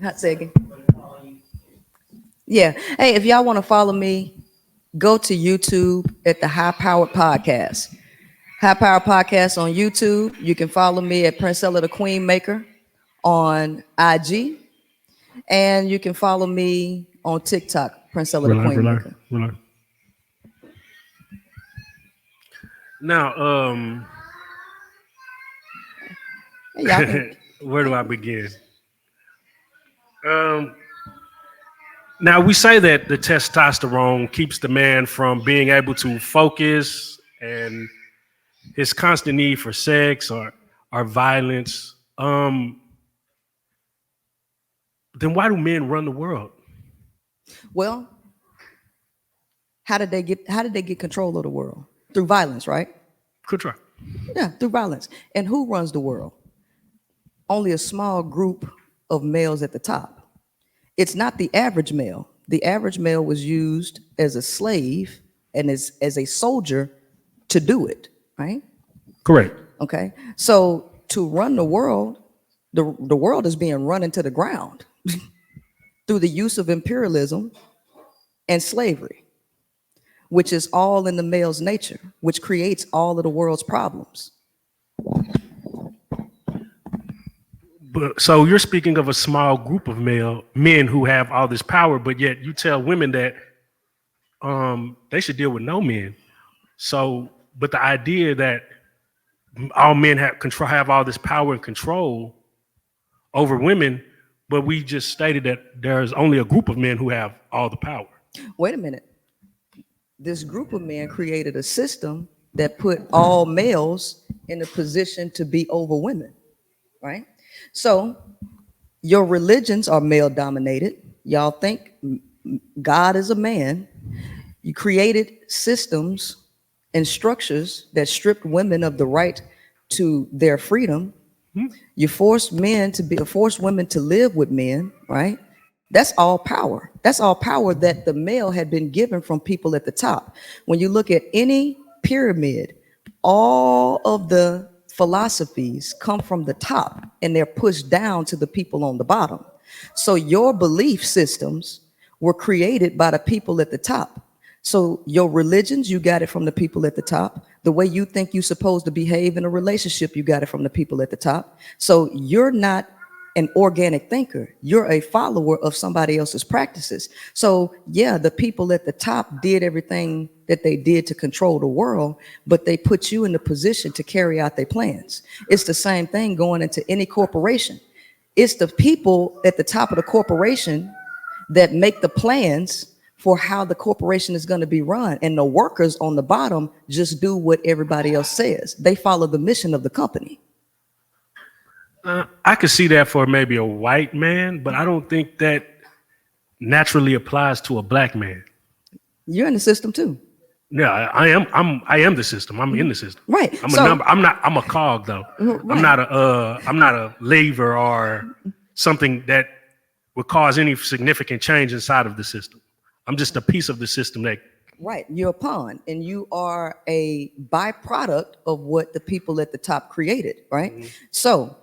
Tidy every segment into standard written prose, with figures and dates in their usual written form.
Hot second. Yeah. Hey, if y'all want to follow me, go to YouTube at the High Powered Podcast. High Power Podcast on YouTube. You can follow me at Princella the Queen Maker on IG. And you can follow me on TikTok, Princella the Queen Maker. Relax. Now, Hey, y'all can, where do I begin? Um, Now we say that the testosterone keeps the man from being able to focus and his constant need for sex or violence. Then why do men run the world? well, how did they get control of the world? Through violence, right? Control. Yeah, through violence. And who runs the world? Only a small group of males at the top. It's not the average male. The average male was used as a slave and as a soldier to do it, right? Correct. Okay. So to run the world, the world is being run into the ground through the use of imperialism and slavery, which is all in the male's nature, which creates all of the world's problems. But so you're speaking of a small group of men who have all this power, but yet you tell women that they should deal with no men. So, but the idea that all men have all this power and control over women, but we just stated that there's only a group of men who have all the power. Wait a minute. This group of men created a system that put all males in a position to be over women, right? So your religions are male dominated. Y'all think God is a man. You created systems and structures that stripped women of the right to their freedom. You forced women to live with men, right? That's all power. That's all power that the male had been given from people at the top. When you look at any pyramid, all of the philosophies come from the top and they're pushed down to the people on the bottom. So your belief systems were created by the people at the top. So your religions, you got it from the people at the top. The way you think you're supposed to behave in a relationship, you got it from the people at the top. So you're not an organic thinker. You're a follower of somebody else's practices. So yeah, the people at the top did everything that they did to control the world, but they put you in the position to carry out their plans. It's the same thing going into any corporation. It's the people at the top of the corporation that make the plans for how the corporation is going to be run. And the workers on the bottom just do what everybody else says. They follow the mission of the company. I could see that for maybe a white man, but I don't think that naturally applies to a black man. You're in the system too. Yeah, I am. I am the system. I'm in the system. Right. I'm a number. I'm a cog though. Right. I'm not a lever or something that would cause any significant change inside of the system. I'm just a piece of the system that. Right. You're a pawn and you are a byproduct of what the people at the top created. Right. Mm-hmm. So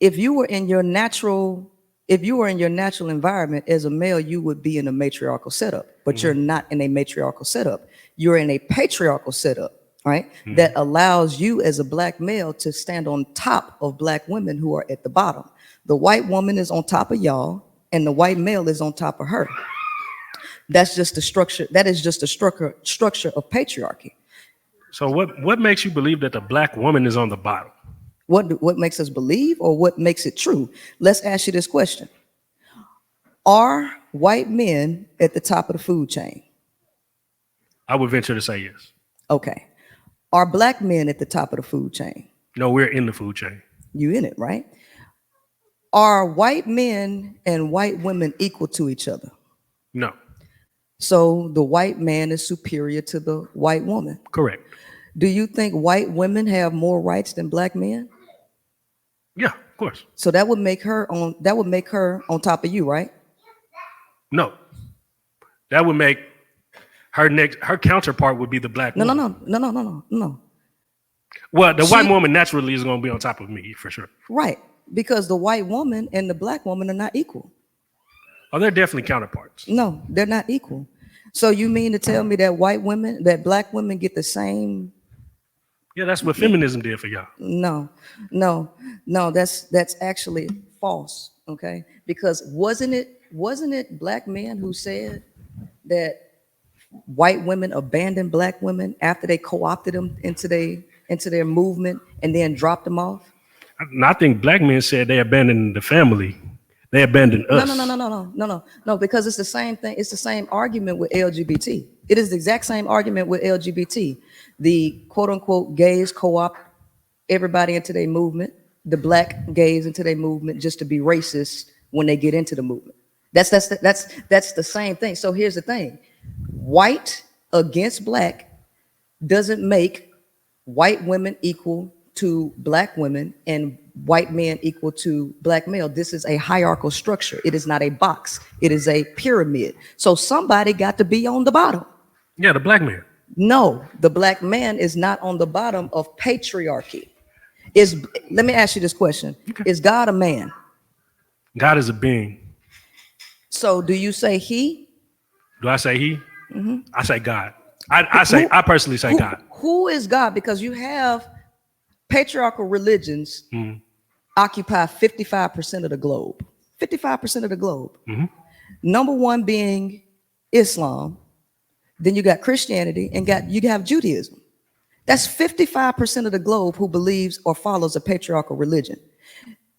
if you were in your natural environment as a male, you would be in a matriarchal setup, but you're not in a matriarchal setup. You're in a patriarchal setup, right? That allows you as a black male to stand on top of black women who are at the bottom. The white woman is on top of y'all and the white male is on top of her. That's just the structure. That is just the structure of patriarchy. So what makes you believe that the black woman is on the bottom? What makes us believe or what makes it true? Let's ask you this question. Are white men at the top of the food chain? I would venture to say yes. Okay. Are black men at the top of the food chain? No, we're in the food chain. You in it, right? Are white men and white women equal to each other? No. So the white man is superior to the white woman. Correct. Do you think white women have more rights than black men? Yeah, of course. So that would make her on top of you, right? No. That would make her counterpart would be the black woman. No. Well, the white woman naturally is going to be on top of me for sure. Right. Because the white woman and the black woman are not equal. Oh, they're definitely counterparts. No, they're not equal. So you mean to tell me that black women get the same? Yeah, that's what feminism did for y'all. No, no, no. That's actually false. Okay, because wasn't it black men who said that white women abandoned black women after they co-opted them into their movement and then dropped them off? And I think black men said they abandoned the family. They abandoned No, us. no, no, no, no, no, no, no, no, because it's the same thing. It's the same argument with LGBT. It is the exact same argument with LGBT. The quote unquote gays co-opt everybody into their movement, the black gays into their movement just to be racist when they get into the movement. That's the same thing. So here's the thing. White against black doesn't make white women equal to black women and white men equal to black male. This is a hierarchical structure. It is not a box. It is a pyramid. So somebody got to be on the bottom. Yeah, the black man. No, the black man is not on the bottom of patriarchy. Let me ask you this question. Okay. Is God a man? God is a being. So do you say he? Do I say he? I say God. I personally say God. Who is God? Because you have patriarchal religions occupy 55% of the globe. 55% of the globe. Number one being Islam. Then you got Christianity and you have Judaism. That's 55% of the globe who believes or follows a patriarchal religion.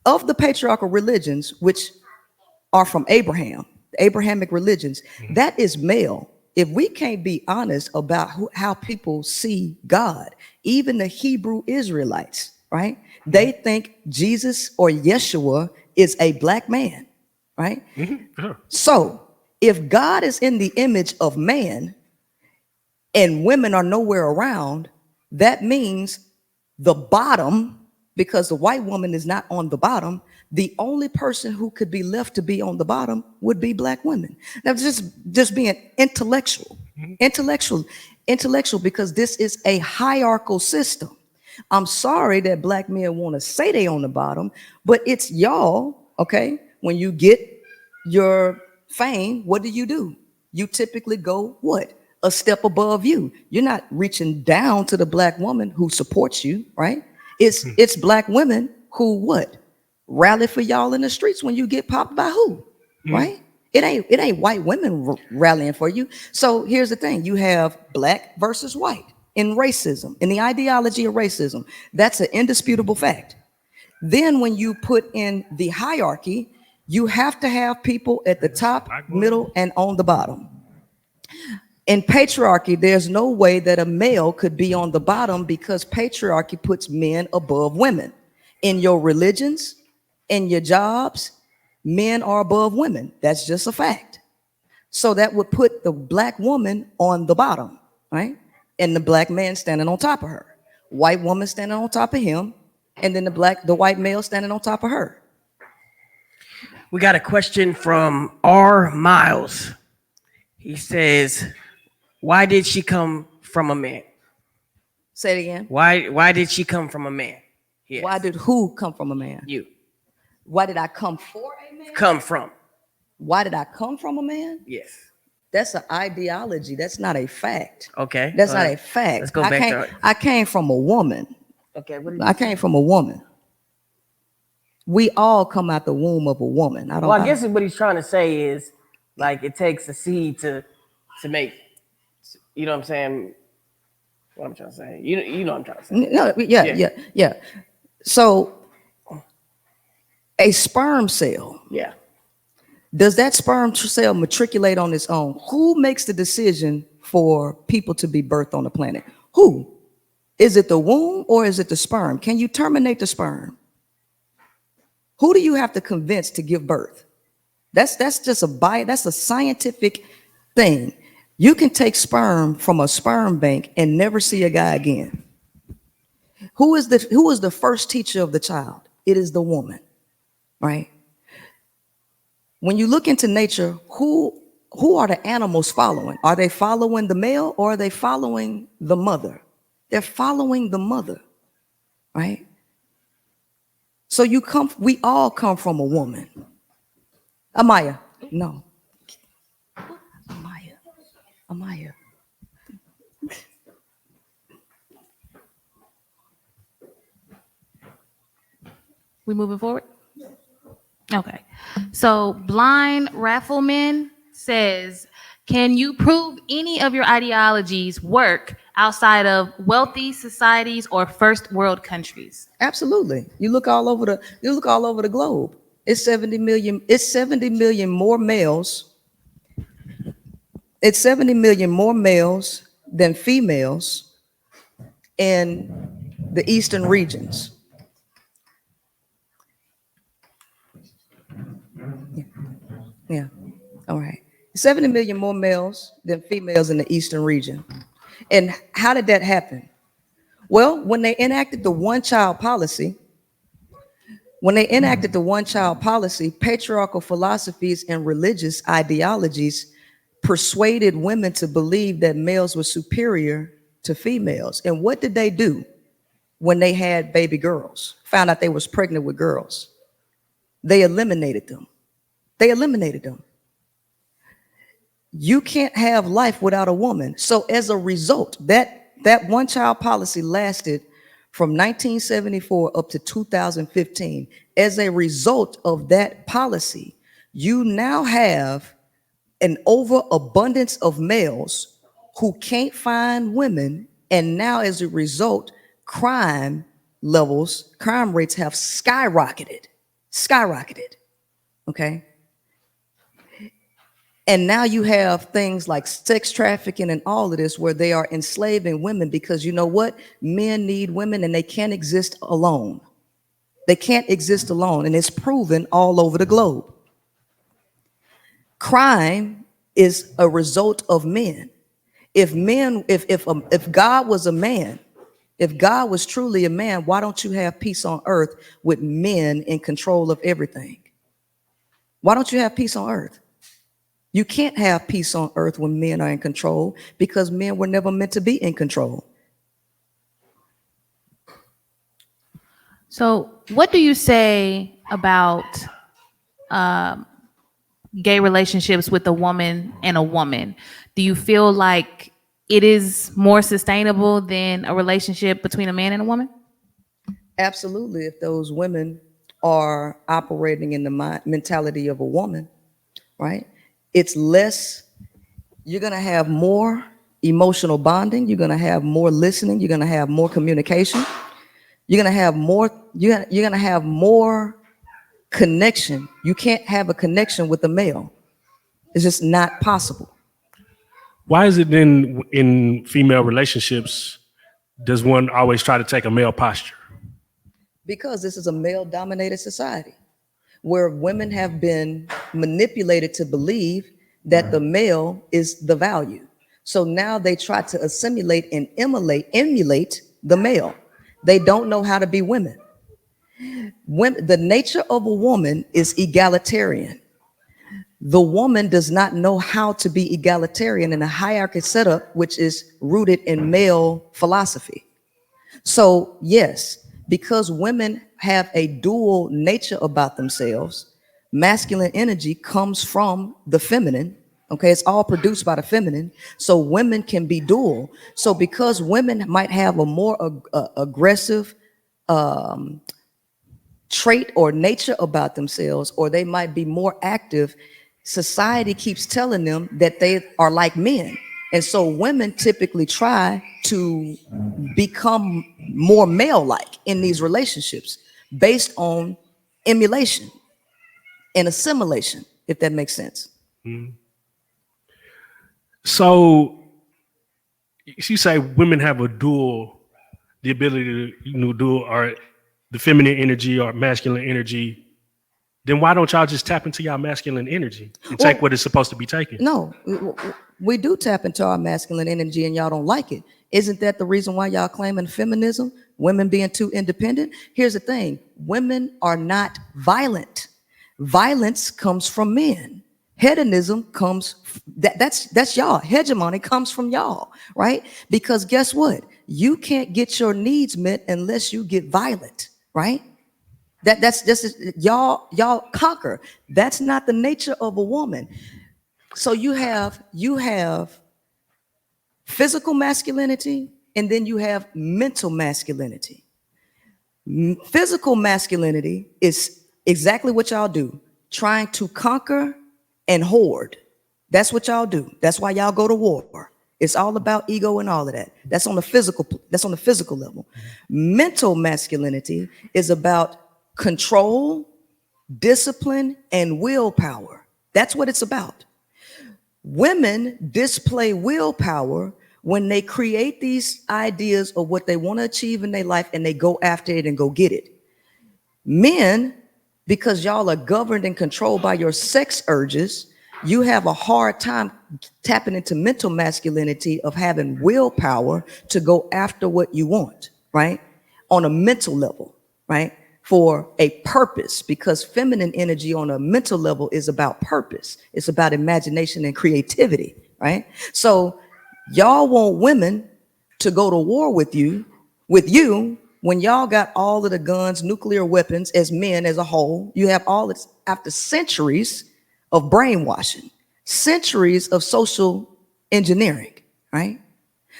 Of the patriarchal religions, which are from Abraham, the Abrahamic religions, that is male. If we can't be honest about how people see God, even the Hebrew Israelites, right? They think Jesus or Yeshua is a black man, right? Sure. So if God is in the image of man and women are nowhere around, that means the bottom, because the white woman is not on the bottom, the only person who could be left to be on the bottom would be black women. Now, just being intellectual, because this is a hierarchical system. I'm sorry that black men want to say they on the bottom, but it's y'all, okay? When you get your fame, what do? You typically go what? A step above you. You're not reaching down to the black woman who supports you, right? It's black women who what? Rally for y'all in the streets when you get popped by who, right? It ain't white women rallying for you. So here's the thing. You have black versus white in racism, in the ideology of racism. That's an indisputable fact. Then when you put in the hierarchy, you have to have people at the top, middle, and on the bottom. In patriarchy, there's no way that a male could be on the bottom because patriarchy puts men above women. In your religions, in your jobs, men are above women. That's just a fact. So that would put the black woman on the bottom, right? And the black man standing on top of her. White woman standing on top of him, and then the white male standing on top of her. We got a question from R. Miles. He says, why did she come from a man? Say it again. Why did she come from a man? Yes. Why did who come from a man? You. Why did I come for a man? Come from. Why did I come from a man? Yes. That's an ideology. That's not a fact. Okay. That's not a fact. Let's go back to it. I came from a woman. Okay. I came from a woman. We all come out the womb of a woman. I guess what he's trying to say is, like, it takes a seed to make. You know what I'm saying? What I'm trying to say. You know what I'm trying to say. No, yeah. So a sperm cell. Yeah. Does that sperm cell matriculate on its own? Who makes the decision for people to be birthed on the planet? Who? Is it the womb or is it the sperm? Can you terminate the sperm? Who do you have to convince to give birth? That's just that's a scientific thing. You can take sperm from a sperm bank and never see a guy again. Who is the first teacher of the child? It is the woman, right? When you look into nature, who are the animals following? Are they following the male or are they following the mother? They're following the mother, right? So we all come from a woman. Amaya, No. Amaya. Amaya. We moving forward? Okay. So Blind Raffleman says, can you prove any of your ideologies work outside of wealthy societies or first world countries? Absolutely. You look all over the globe. It's 70 million. It's 70 million more males. It's 70 million more males than females in the eastern regions. Yeah. All right. 70 million more males than females in the eastern region. And how did that happen? Well, when they enacted the one-child policy, patriarchal philosophies and religious ideologies persuaded women to believe that males were superior to females. And what did they do when they had baby girls? Found out they was pregnant with girls. They eliminated them. You can't have life without a woman. So as a result, that one-child policy lasted from 1974 up to 2015. As a result of that policy, you now have an overabundance of males who can't find women, and now as a result, crime rates have skyrocketed. Okay? And now you have things like sex trafficking and all of this where they are enslaving women because you know what? Men need women and they can't exist alone. And it's proven all over the globe. Crime is a result of men. If God was a man, if God was truly a man, why don't you have peace on earth with men in control of everything? Why don't you have peace on earth? You can't have peace on earth when men are in control because men were never meant to be in control. So what do you say about gay relationships with a woman and a woman? Do you feel like it is more sustainable than a relationship between a man and a woman? Absolutely, if those women are operating in the mentality of a woman, right? It's less, you're gonna have more emotional bonding, you're gonna have more listening, you're gonna have more communication, you're gonna have more connection. You can't have a connection with a male. It's just not possible. Why is it then in female relationships, does one always try to take a male posture? Because this is a male-dominated society where women have been manipulated to believe that the male is the value. So now they try to assimilate and emulate the male. They don't know how to be women. The nature of a woman is egalitarian. The woman does not know how to be egalitarian in a hierarchy setup, which is rooted in male philosophy. So yes, because women have a dual nature about themselves, masculine energy comes from the feminine. Okay, it's all produced by the feminine. So women can be dual. So because women might have a more aggressive trait or nature about themselves, or they might be more active, society keeps telling them that they are like men. And so women typically try to become more male-like in these relationships based on emulation and assimilation, if that makes sense. Mm-hmm. So you say women have the ability to dual or the feminine energy or masculine energy. Then why don't y'all just tap into y'all masculine energy and take what it's supposed to be taken? No, we do tap into our masculine energy and y'all don't like it. Isn't that the reason why y'all claiming feminism? Women being too independent? Here's the thing, women are not violent. Violence comes from men. Hedonism comes, that's y'all. Hegemony comes from y'all, right? Because guess what? You can't get your needs met unless you get violent, right? That's just y'all conquer. That's not the nature of a woman. So you have physical masculinity, and then you have mental masculinity. Physical masculinity is exactly what y'all do, trying to conquer and hoard. That's what y'all do. That's why y'all go to war. It's all about ego and all of that. That's on the physical level. Mental masculinity is about control, discipline, and willpower. That's what it's about. Women display willpower when they create these ideas of what they want to achieve in their life and they go after it and go get it. Men, because y'all are governed and controlled by your sex urges, you have a hard time tapping into mental masculinity of having willpower to go after what you want, right? On a mental level, right? For a purpose, because feminine energy on a mental level is about purpose. It's about imagination and creativity, right? So y'all want women to go to war with you when y'all got all of the guns, nuclear weapons as men as a whole. You have all this after centuries of brainwashing, centuries of social engineering, right?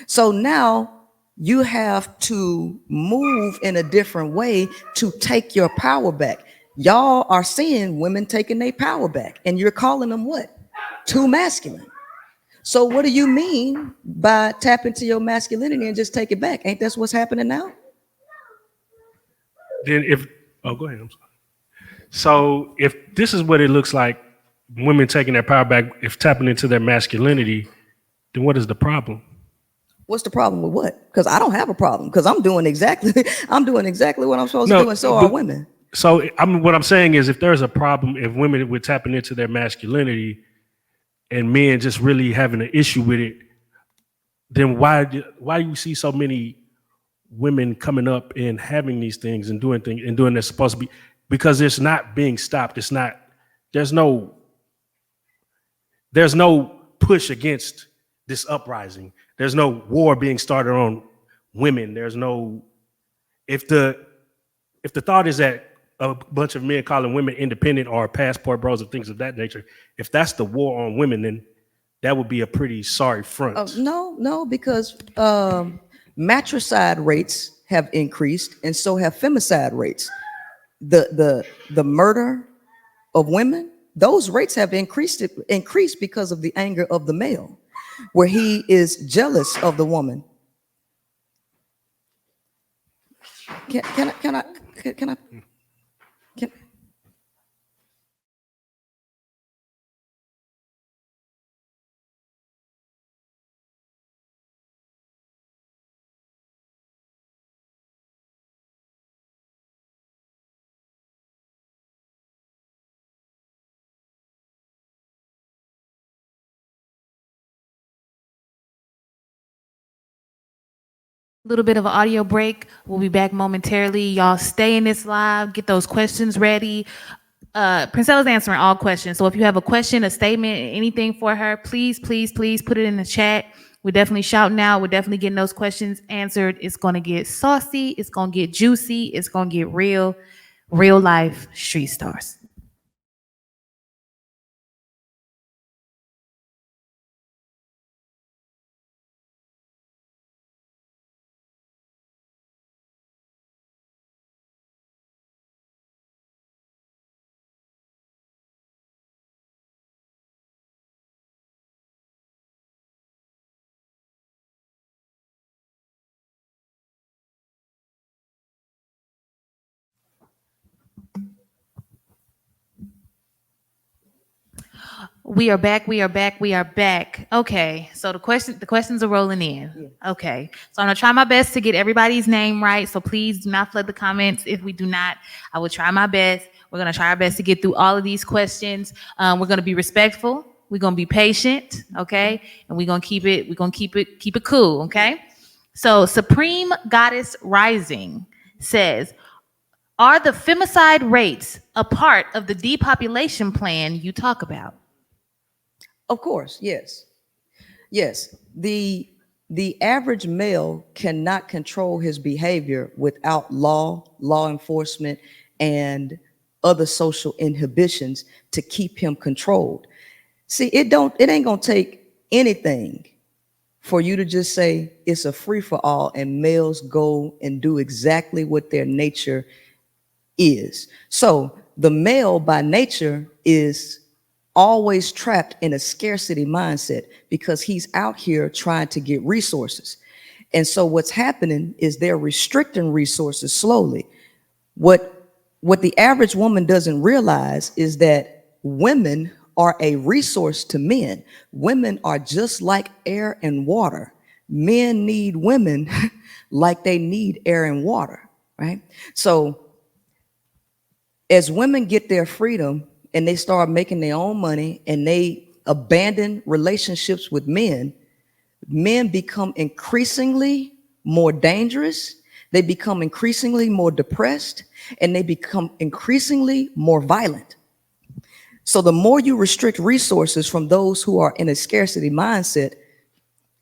So now you have to move in a different way to take your power back. Y'all are seeing women taking their power back, and you're calling them what? Too masculine. So what do you mean by tap into your masculinity and just take it back? Ain't that what's happening now? Then go ahead. I'm sorry. So if this is what it looks like, women taking their power back, if tapping into their masculinity, then what is the problem? What's the problem with what? Because I don't have a problem, because I'm doing exactly what I'm supposed to do, and so are but- women. So what I'm saying is, if there's a problem, if women were tapping into their masculinity and men just really having an issue with it, then why do you see so many women coming up and having these things and doing that's supposed to be, because it's not being stopped. It's not, there's no push against this uprising. There's no war being started on women. There's no, if the thought is that a bunch of men calling women independent or passport bros and things of that nature, if that's the war on women, then that would be a pretty sorry front. No, because matricide rates have increased, and so have femicide rates. The murder of women, those rates have increased because of the anger of the male, where he is jealous of the woman. Can I? Little bit of an audio break. We'll be back momentarily. Y'all stay in this live. Get those questions ready. Princella's answering all questions. So if you have a question, a statement, anything for her, please put it in the chat. We're definitely shouting out. We're definitely getting those questions answered. It's going to get saucy. It's going to get juicy. It's going to get real life street stars. We are back. Okay, so the questions are rolling in. Okay, so I'm gonna try my best to get everybody's name right. So please do not flood the comments. If we do not, I will try my best. We're gonna try our best to get through all of these questions. We're gonna be respectful. We're gonna be patient. Okay, and we're gonna keep it cool. Okay. So Supreme Goddess Rising says, are the femicide rates a part of the depopulation plan you talk about? Of course, yes. The average male cannot control his behavior without law enforcement, and other social inhibitions to keep him controlled. See, it ain't gonna take anything for you to just say it's a free for all and males go and do exactly what their nature is. So the male by nature is always trapped in a scarcity mindset because he's out here trying to get resources. And so what's happening is they're restricting resources slowly. What the average woman doesn't realize is that women are a resource to men. Women are just like air and water. Men need women like they need air and water, right? So as women get their freedom and they start making their own money and they abandon relationships with men, men become increasingly more dangerous, they become increasingly more depressed, and they become increasingly more violent. So the more you restrict resources from those who are in a scarcity mindset,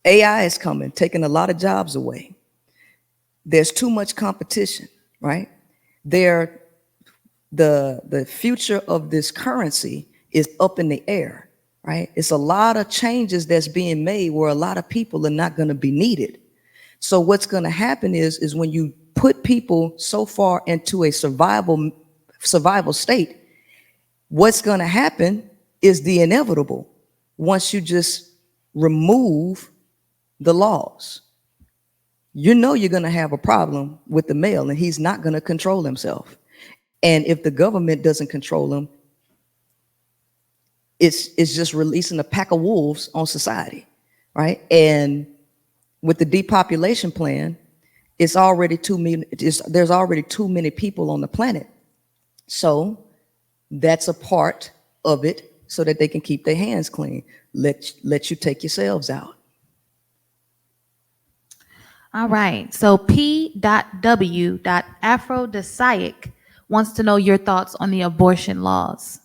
AI is coming, taking a lot of jobs away. There's too much competition, right? The future of this currency is up in the air, right? It's a lot of changes that's being made where a lot of people are not going to be needed. So what's going to happen is when you put people so far into a survival state, what's going to happen is the inevitable once you just remove the laws. You know you're going to have a problem with the male and he's not going to control himself. And if the government doesn't control him, it's just releasing a pack of wolves on society, right? And with the depopulation plan, there's already too many people on the planet. So that's a part of it so that they can keep their hands clean. Let you take yourselves out. All right. So P.W.Aphrodisiac wants to know your thoughts on the abortion laws.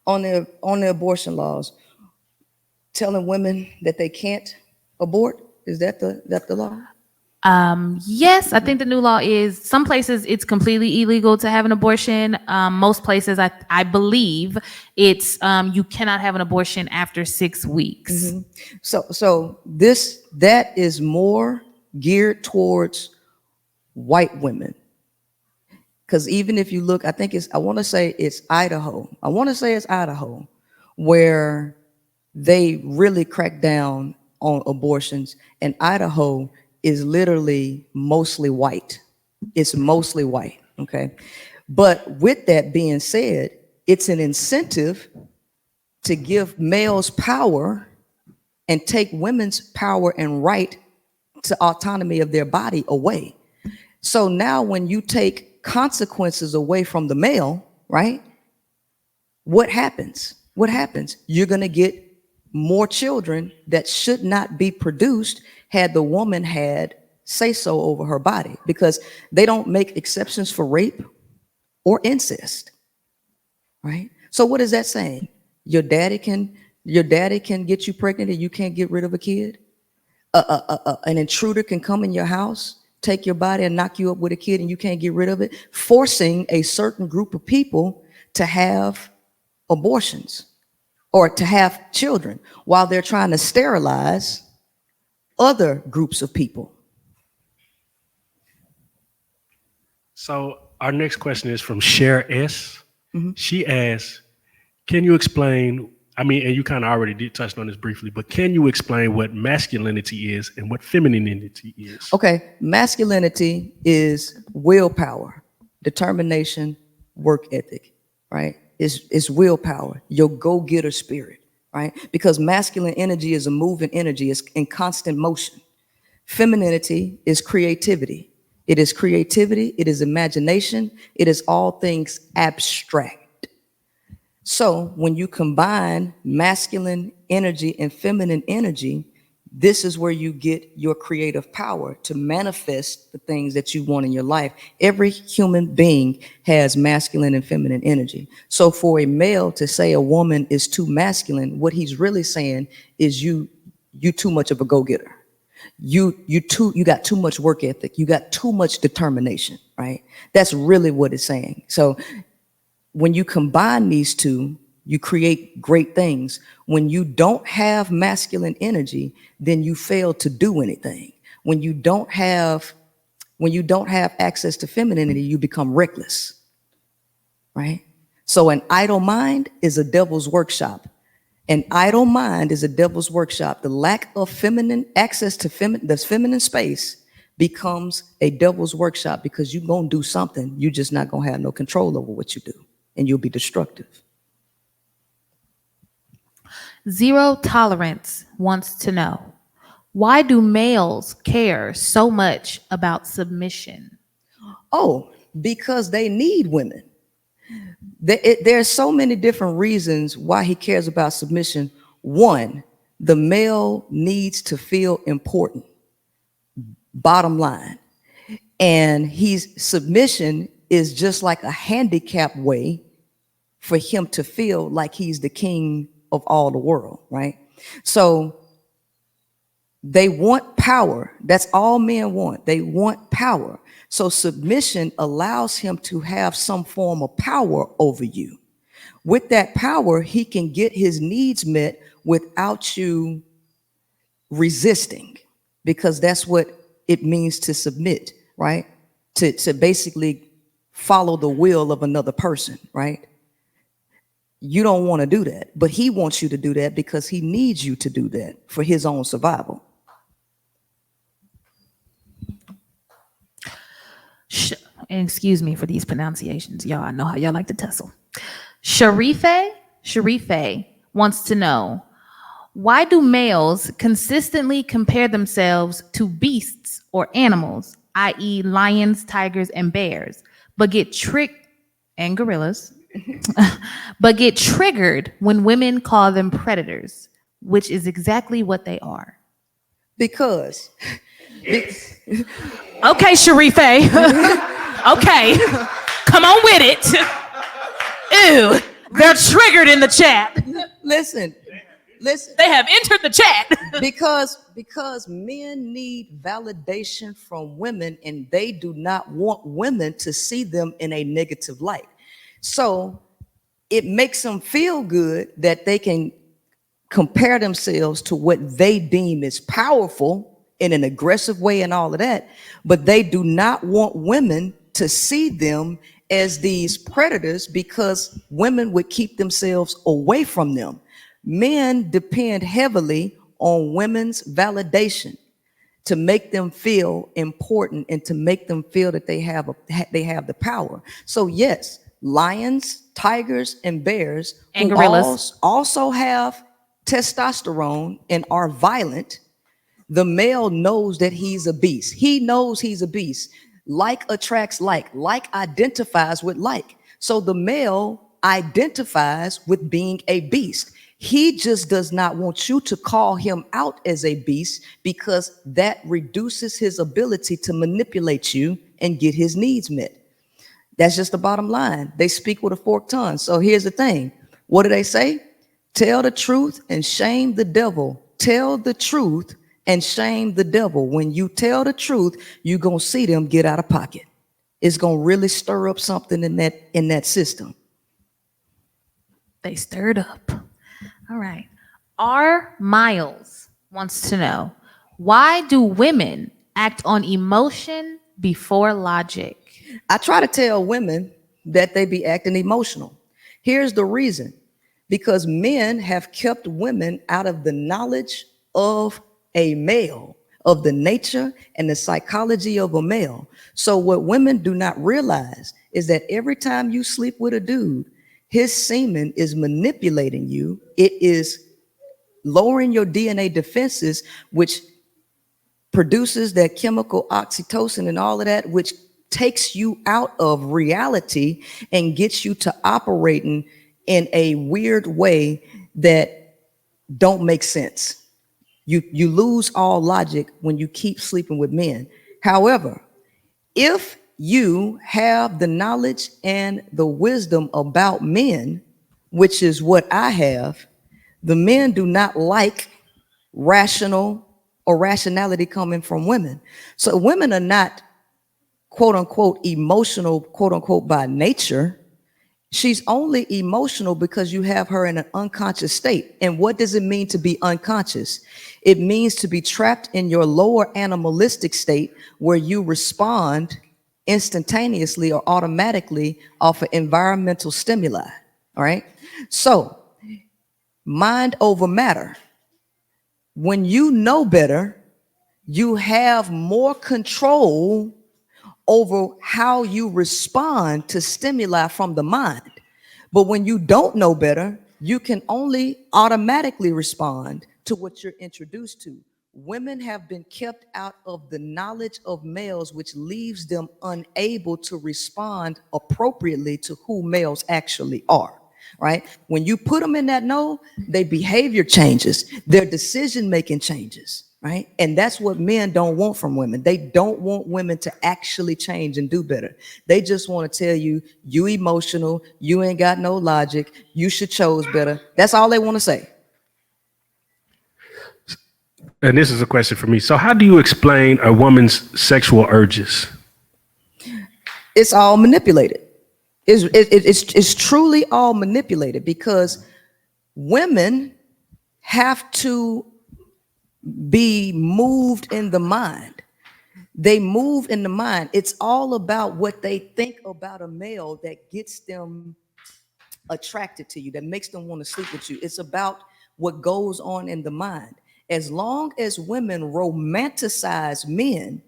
On the abortion laws, telling women that they can't abort, is that the law? Yes, I think the new law is some places it's completely illegal to have an abortion. Most places, I believe it's you cannot have an abortion after 6 weeks. Mm-hmm. So that is more geared towards white women. Because even if you look, I want to say it's Idaho, where they really crack down on abortions. And Idaho is literally mostly white. It's mostly white, okay? But with that being said, it's an incentive to give males power and take women's power and right to autonomy of their body away. So now when you take consequences away from the male, right? What happens? You're going to get more children that should not be produced had the woman had say so over her body, because they don't make exceptions for rape or incest, right? So what is that saying? Your daddy can get you pregnant and you can't get rid of a kid? An intruder can come in your house, take your body and knock you up with a kid and you can't get rid of it, forcing a certain group of people to have abortions or to have children while they're trying to sterilize other groups of people. So our next question is from Cher S. Mm-hmm. She asks, can you explain, and you kind of already touched on this briefly, but can you explain what masculinity is and what femininity is? Okay, masculinity is willpower, determination, work ethic, right? It's willpower, your go-getter spirit, right? Because masculine energy is a moving energy, it's in constant motion. Femininity is creativity. It is creativity, it is imagination, it is all things abstract. So when you combine masculine energy and feminine energy, this is where you get your creative power to manifest the things that you want in your life. Every human being has masculine and feminine energy. So for a male to say a woman is too masculine, what he's really saying is you too much of a go-getter. You got too much work ethic. You got too much determination, right? That's really what it's saying. So when you combine these two, you create great things. When you don't have masculine energy, then you fail to do anything. When you don't have access to femininity, you become reckless, right? So an idle mind is a devil's workshop. An idle mind is a devil's workshop. The lack of feminine access to the feminine space becomes a devil's workshop because you're going to do something. You're just not going to have no control over what you do, and you'll be destructive. Zero Tolerance wants to know, why do males care so much about submission? Oh, because they need women. There's so many different reasons why he cares about submission. One, the male needs to feel important, bottom line. And submission is just like a handicap way for him to feel like he's the king of all the world, right? So they want power. That's all men want. They want power. So submission allows him to have some form of power over you. With that power, he can get his needs met without you resisting, because that's what it means to submit, right? To basically follow the will of another person, right? You don't want to do that, but he wants you to do that because he needs you to do that for his own survival. And excuse me for these pronunciations, y'all. I know how y'all like to tussle. Sharife wants to know, why do males consistently compare themselves to beasts or animals, i.e. lions, tigers, and bears, but get tricked, and gorillas, but get triggered when women call them predators, which is exactly what they are? Because Okay, Sharife. Okay, come on with it. Ew, they're triggered in the chat. listen, They have entered the chat. because men need validation from women, and they do not want women to see them in a negative light. So it makes them feel good that they can compare themselves to what they deem is powerful in an aggressive way and all of that, but they do not want women to see them as these predators, because women would keep themselves away from them. Men depend heavily on women's validation to make them feel important and to make them feel that they have the power. So yes, lions, tigers, and bears and gorillas also have testosterone and are violent. The male knows that he's a beast. He knows he's a beast. Like attracts like identifies with like. So the male identifies with being a beast. He just does not want you to call him out as a beast, because that reduces his ability to manipulate you and get his needs met. That's just the bottom line. They speak with a forked tongue. So here's the thing. What do they say? Tell the truth and shame the devil. Tell the truth and shame the devil. When you tell the truth, you're going to see them get out of pocket. It's going to really stir up something in that system. They stirred up. All right. R. Miles wants to know, why do women act on emotion before logic? I try to tell women that they be acting emotional. Here's the reason. Because men have kept women out of the knowledge of a male, of the nature and the psychology of a male. So what women do not realize is that every time you sleep with a dude, his semen is manipulating you. It is lowering your DNA defenses, which produces that chemical oxytocin and all of that, which takes you out of reality and gets you to operating in a weird way that don't make sense. You lose all logic when you keep sleeping with men. However, if you have the knowledge and the wisdom about men, which is what I have, the men do not like rational, or rationality coming from women. So women are not quote unquote emotional, quote unquote, by nature. She's only emotional because you have her in an unconscious state. And what does it mean to be unconscious? It means to be trapped in your lower animalistic state where you respond instantaneously or automatically off of environmental stimuli. All right. So, mind over matter. When you know better, you have more control over how you respond to stimuli from the mind. But when you don't know better, you can only automatically respond to what you're introduced to. Women have been kept out of the knowledge of males, which leaves them unable to respond appropriately to who males actually are. Right? When you put them in that know, their behavior changes, their decision making changes. Right? And that's what men don't want from women. They don't want women to actually change and do better. They just want to tell you, you emotional, you ain't got no logic, you should chose better. That's all they want to say. And this is a question for me. So how do you explain a woman's sexual urges? It's all manipulated. It's truly all manipulated because women have to be moved in the mind. They move in the mind. It's all about what they think about a male that gets them attracted to you, that makes them want to sleep with you. It's about what goes on in the mind. As long as women romanticize men,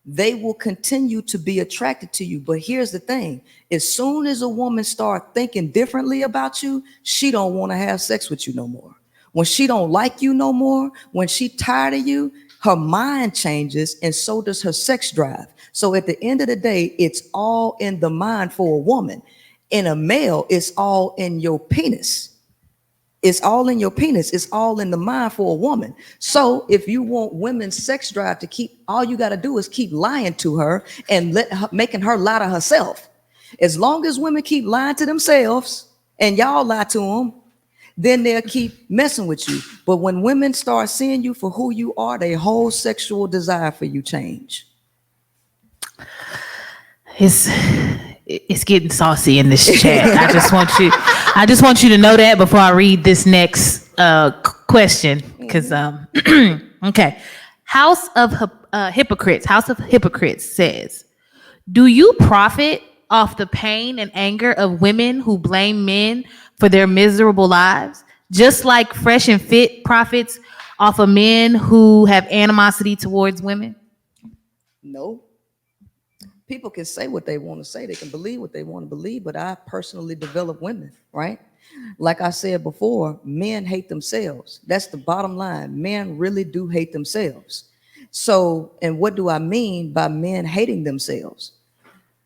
they will continue to be attracted to you. But here's the thing. As soon as a woman starts thinking differently about you, she don't want to have sex with you no more. When she don't like you no more, when she tired of you, her mind changes and so does her sex drive. So at the end of the day, it's all in the mind for a woman. In a male, it's all in your penis. It's all in your penis. It's all in the mind for a woman. So if you want women's sex drive to keep, all you got to do is keep lying to her and making her lie to herself. As long as women keep lying to themselves and y'all lie to them, then they'll keep messing with you. But when women start seeing you for who you are, their whole sexual desire for you change. It's getting saucy in this chat. I just want you to know that before I read this next question. Because okay. House of Hypocrites says, do you profit off the pain and anger of women who blame men for their miserable lives, just like Fresh and Fit profits off of men who have animosity towards women? No. People can say what they want to say. They can believe what they want to believe, but I personally develop women, right? Like I said before, men hate themselves. That's the bottom line. Men really do hate themselves. So, and what do I mean by men hating themselves?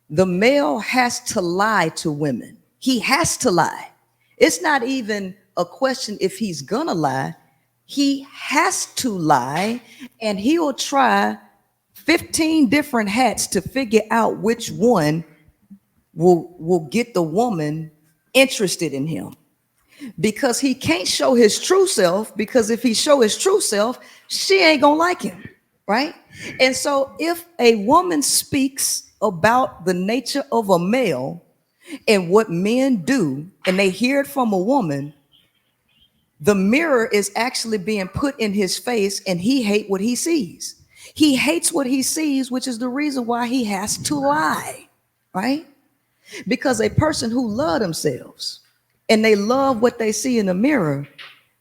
The male has to lie to women. He has to lie. It's not even a question if he's gonna lie. He has to lie, and he will try 15 different hats to figure out which one will get the woman interested in him. Because he can't show his true self, because if he show his true self, she ain't gonna like him, right? And so if a woman speaks about the nature of a male and what men do, and they hear it from a woman, the mirror is actually being put in his face, and he hates what he sees. He hates what he sees, which is the reason why he has to lie, right? Because a person who loves themselves and they love what they see in the mirror,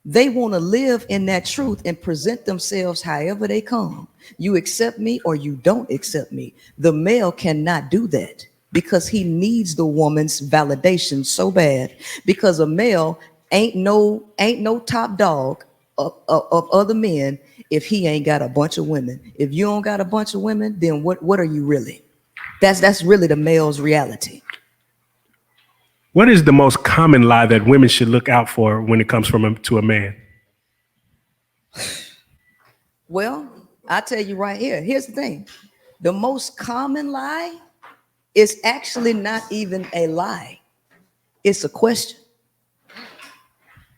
they want to live in that truth and present themselves however they come. You accept me or you don't accept me. The male cannot do that because he needs the woman's validation so bad, because a male ain't no top dog of other men if he ain't got a bunch of women. If you don't got a bunch of women, then what are you really? That's really the male's reality. What is the most common lie that women should look out for when it comes to a man? Well, I tell you right here. Here's the thing. The most common lie is actually not even a lie. It's a question.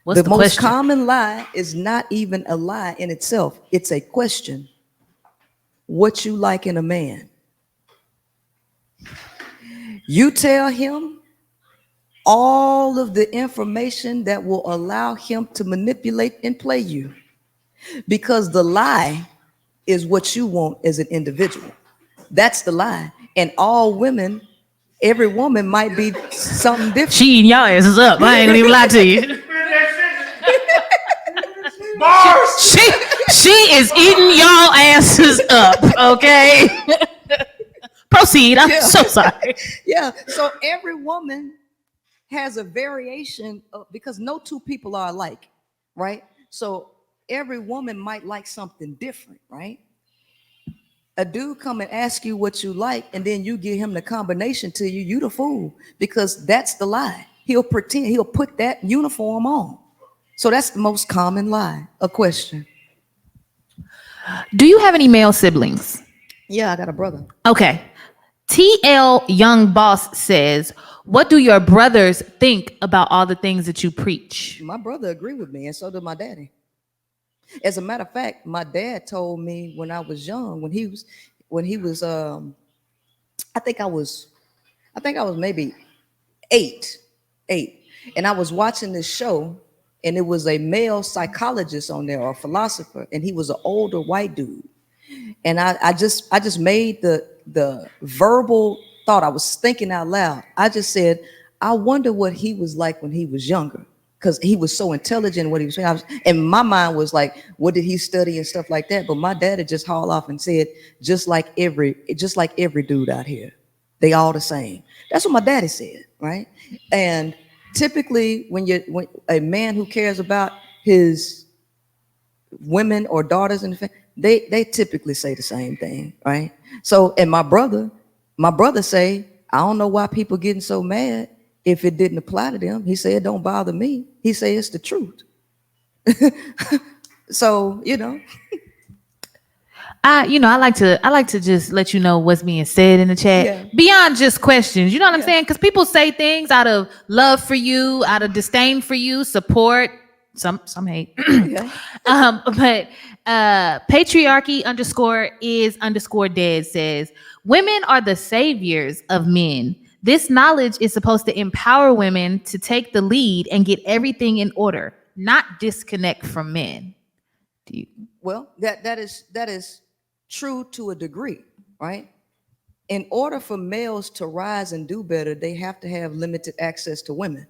What's the most question? common lie is not even a lie in itself. It's a question. What you like in a man. You tell him all of the information that will allow him to manipulate and play you. Because the lie is what you want as an individual. That's the lie. And all women, every woman might be something different. She eating y'all asses up. I ain't gonna even lie to you. Bars. She is eating y'all asses up. Okay. Proceed. I'm so sorry. Yeah. So every woman has a variation of, because no two people are alike, right? So every woman might like something different, right? A dude come and ask you what you like, and then you give him the combination to you, you the fool, because that's the lie. He'll pretend, he'll put that uniform on. So that's the most common lie. A question. Do you have any male siblings? Yeah, I got a brother. Okay. TL Young Boss says, what do your brothers think about all the things that you preach? My brother agreed with me, and so did my daddy. As a matter of fact, my dad told me when I was young, when he was I think I was maybe eight, and I was watching this show, and it was a male psychologist on there, or a philosopher, and he was an older white dude. And I just made the verbal thought, I was thinking out loud. I just said, I wonder what he was like when he was younger, because he was so intelligent in what he was saying. And my mind was like, what did he study and stuff like that? But my dad had just hauled off and said, just like every dude out here, they all the same. That's what my daddy said, right? And typically, when a man who cares about his women or daughters in the family, they typically say the same thing, right? So, and my brother say, I don't know why people getting so mad if it didn't apply to them. He said, it don't bother me. He said, it's the truth. So, I like to just let you know what's being said in the chat. Yeah. Beyond just questions. You know what I'm saying? Because people say things out of love for you, out of disdain for you, support, some hate. Okay. But patriarchy _is_dead says, women are the saviors of men. This knowledge is supposed to empower women to take the lead and get everything in order, not disconnect from men. Well, that is true to a degree, right? In order for males to rise and do better, they have to have limited access to women.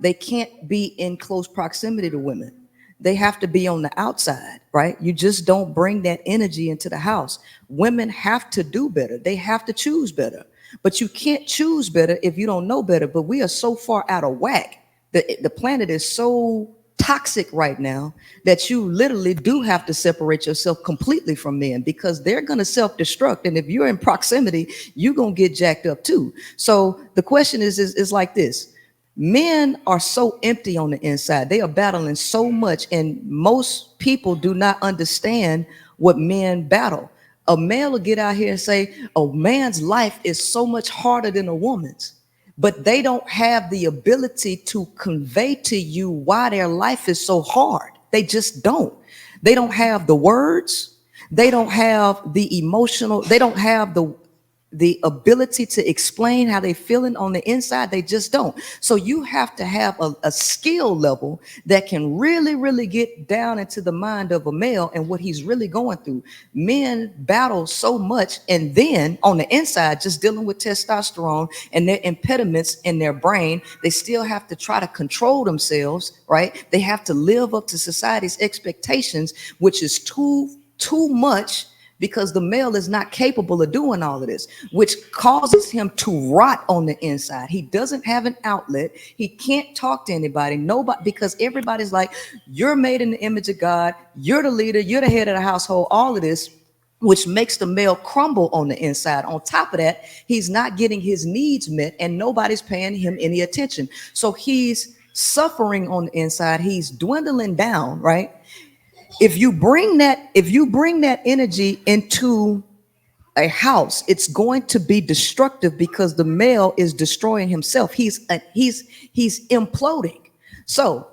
They can't be in close proximity to women. They have to be on the outside, right? You just don't bring that energy into the house. Women have to do better. They have to choose better. But you can't choose better if you don't know better. But we are so far out of whack. The planet is so toxic right now that you literally do have to separate yourself completely from men, because they're going to self-destruct. And if you're in proximity, you're going to get jacked up too. So the question is like this. Men are so empty on the inside. They are battling so much, and most people do not understand what men battle. A man will get out here and say, a man's life is so much harder than a woman's, but they don't have the ability to convey to you why their life is so hard. They just don't. They don't have the words. They don't have the emotional, they don't have the ability to explain how they feeling on the inside. They just don't. So you have to have a skill level that can really get down into the mind of a male and what he's really going through. Men battle so much, and then on the inside, just dealing with testosterone and their impediments in their brain, they still have to try to control themselves, right? They have to live up to society's expectations, which is too much, because the male is not capable of doing all of this, which causes him to rot on the inside. He doesn't have an outlet. He can't talk to anybody, nobody, because everybody's like, you're made in the image of God. You're the leader. You're the head of the household, all of this, which makes the male crumble on the inside. On top of that, he's not getting his needs met, and nobody's paying him any attention. So he's suffering on the inside. He's dwindling down, right? If you bring that energy into a house, it's going to be destructive, because the male is destroying himself. He's imploding. So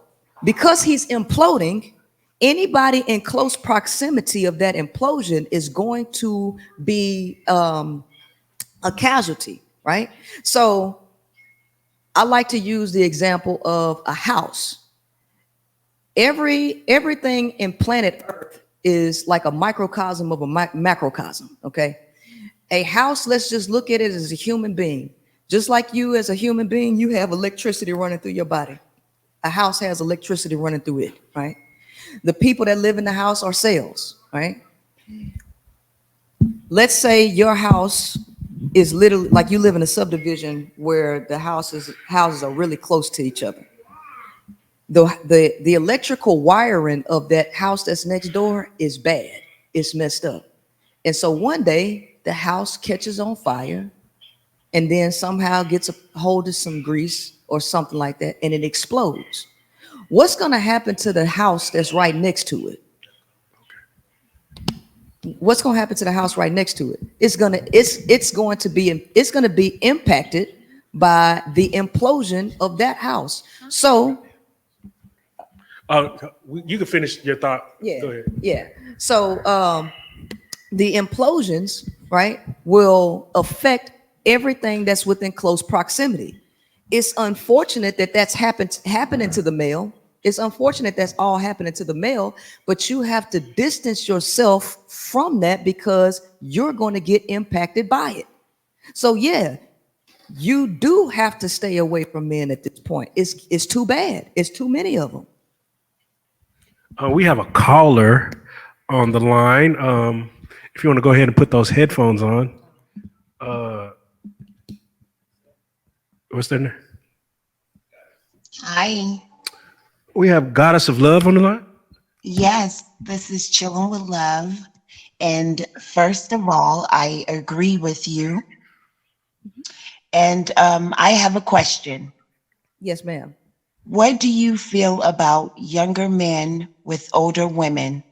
because he's imploding, anybody in close proximity of that implosion is going to be a casualty, right? So I like to use the example of a house. Everything in planet Earth is like a microcosm of a macrocosm, okay? A house, let's just look at it as a human being. Just like you as a human being, you have electricity running through your body. A house has electricity running through it, right? The people that live in the house are cells, right? Let's say your house is literally like you live in a subdivision where the houses are really close to each other. The electrical wiring of that house that's next door is bad. It's messed up. And so one day the house catches on fire and then somehow gets a hold of some grease or something like that, and it explodes. What's going to happen to the house that's right next to it? What's going to happen to the house right next to it? It's going to be impacted by the implosion of that house. So you can finish your thought. yeah, Go ahead. yeah. So the implosions, right, will affect everything that's within close proximity. It's unfortunate that that's happening to the male. It's unfortunate that's all happening to the male, but you have to distance yourself from that because you're going to get impacted by it. So yeah, you do have to stay away from men at this point. It's too bad. It's too many of them. We have a caller on the line. If you want to go ahead and put those headphones on. What's their name? Hi. We have Goddess of Love on the line. Yes, this is Chillin' with Love. And first of all, I agree with you. And I have a question. Yes, ma'am. What do you feel about younger men with older women?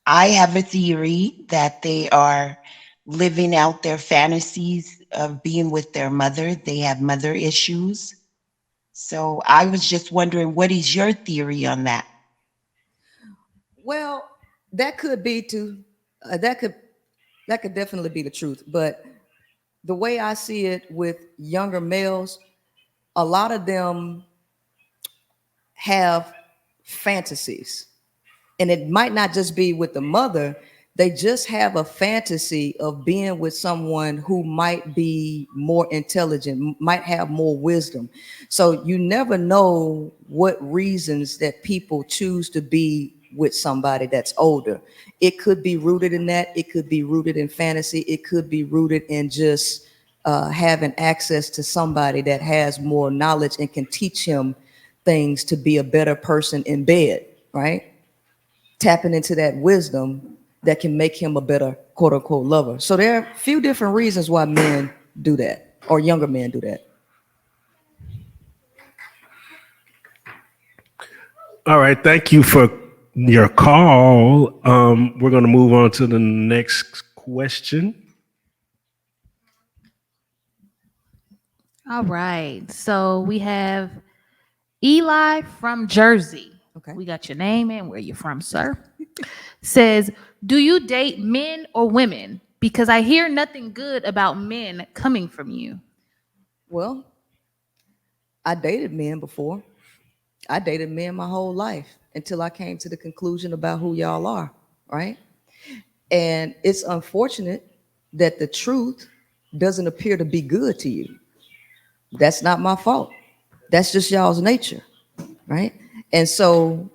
I have a theory that they are living out their fantasies of being with their mother. They have mother issues. So I was just wondering, what is your theory on that? Well, that could be that could definitely be the truth. But the way I see it with younger males, a lot of them have fantasies. And it might not just be with the mother, they just have a fantasy of being with someone who might be more intelligent, might have more wisdom. So you never know what reasons that people choose to be with somebody that's older. It could be rooted in that. It could be rooted in fantasy. It could be rooted in just having access to somebody that has more knowledge and can teach him things to be a better person in bed, right? Tapping into that wisdom that can make him a better quote unquote lover. So there are a few different reasons why men do that, or younger men do that. All right. Thank you for your call. We're going to move on to the next question. All right. So we have Eli from Jersey. Okay. We got your name and where you're from, sir. Says, do you date men or women? Because I hear nothing good about men coming from you. Well, I dated men before. I dated men my whole life until I came to the conclusion about who y'all are, right? And it's unfortunate that the truth doesn't appear to be good to you. That's not my fault. That's just y'all's nature, right? And so,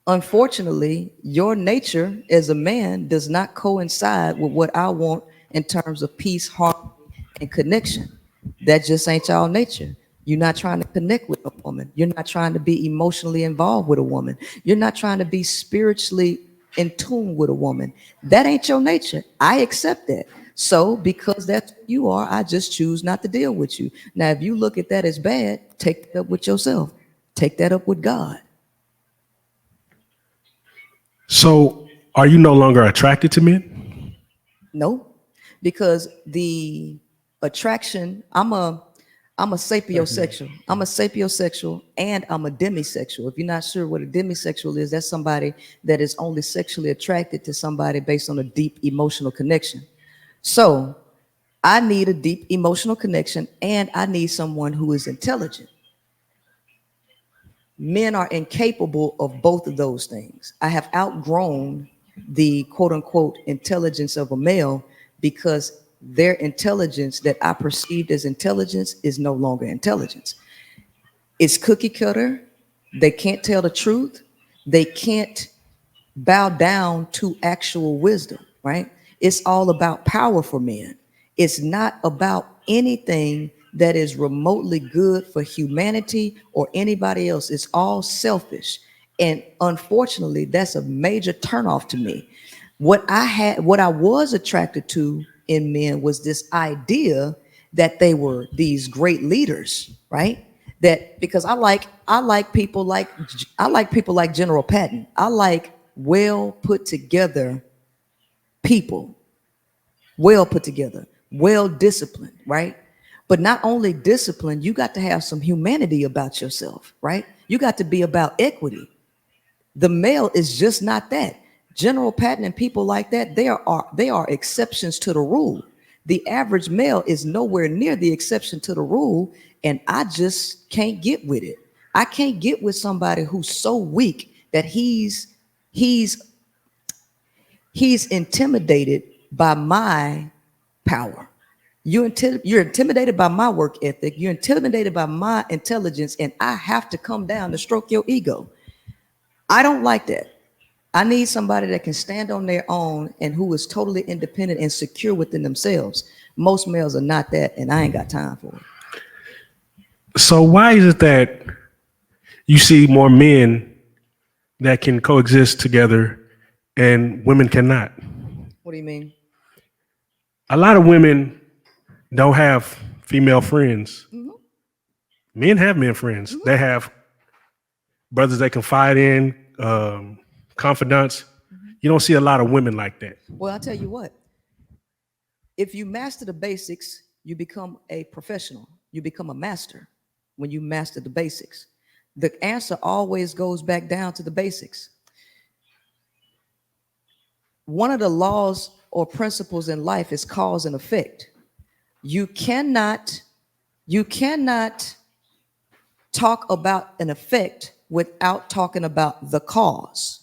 unfortunately, your nature as a man does not coincide with what I want in terms of peace, harmony, and connection. That just ain't y'all nature. You're not trying to connect with a woman. You're not trying to be emotionally involved with a woman. You're not trying to be spiritually in tune with a woman. That ain't your nature. I accept that. So because that's who you are, I just choose not to deal with you. Now, if you look at that as bad, take that up with yourself. Take that up with God. So are you no longer attracted to men? No, because the attraction, I'm I'm a sapiosexual. I'm a sapiosexual and I'm a demisexual. If you're not sure what a demisexual is, that's somebody that is only sexually attracted to somebody based on a deep emotional connection. So I need a deep emotional connection and I need someone who is intelligent. Men are incapable of both of those things. I have outgrown the quote unquote intelligence of a male because their intelligence that I perceived as intelligence is no longer intelligence. It's cookie cutter. They can't tell the truth. They can't bow down to actual wisdom, right? It's all about power for men. It's not about anything that is remotely good for humanity or anybody else. It's all selfish. And unfortunately, that's a major turnoff to me. What I was attracted to in men was this idea that they were these great leaders, right? That because I like people like General Patton. I like well put together people, well put together, well disciplined, right? But not only discipline, you got to have some humanity about yourself, right? You got to be about equity. The male is just not that. General Patton and people like that, they are exceptions to the rule. The average male is nowhere near the exception to the rule, and I just can't get with it. I can't get with somebody who's so weak that he's intimidated by my power. You're intimidated by my work ethic. You're intimidated by my intelligence, and I have to come down to stroke your ego. I don't like that. I need somebody that can stand on their own and who is totally independent and secure within themselves. Most males are not that, and I ain't got time for it. So why is it that you see more men that can coexist together and women cannot? What do you mean? A lot of women don't have female friends. Mm-hmm. Men have men friends. Mm-hmm. They have brothers they confide in, confidants. You don't see a lot of women like that. Well, I'll tell you what. If you master the basics, you become a professional. You become a master when you master the basics. The answer always goes back down to the basics. One of the laws or principles in life is cause and effect. You cannot talk about an effect without talking about the cause.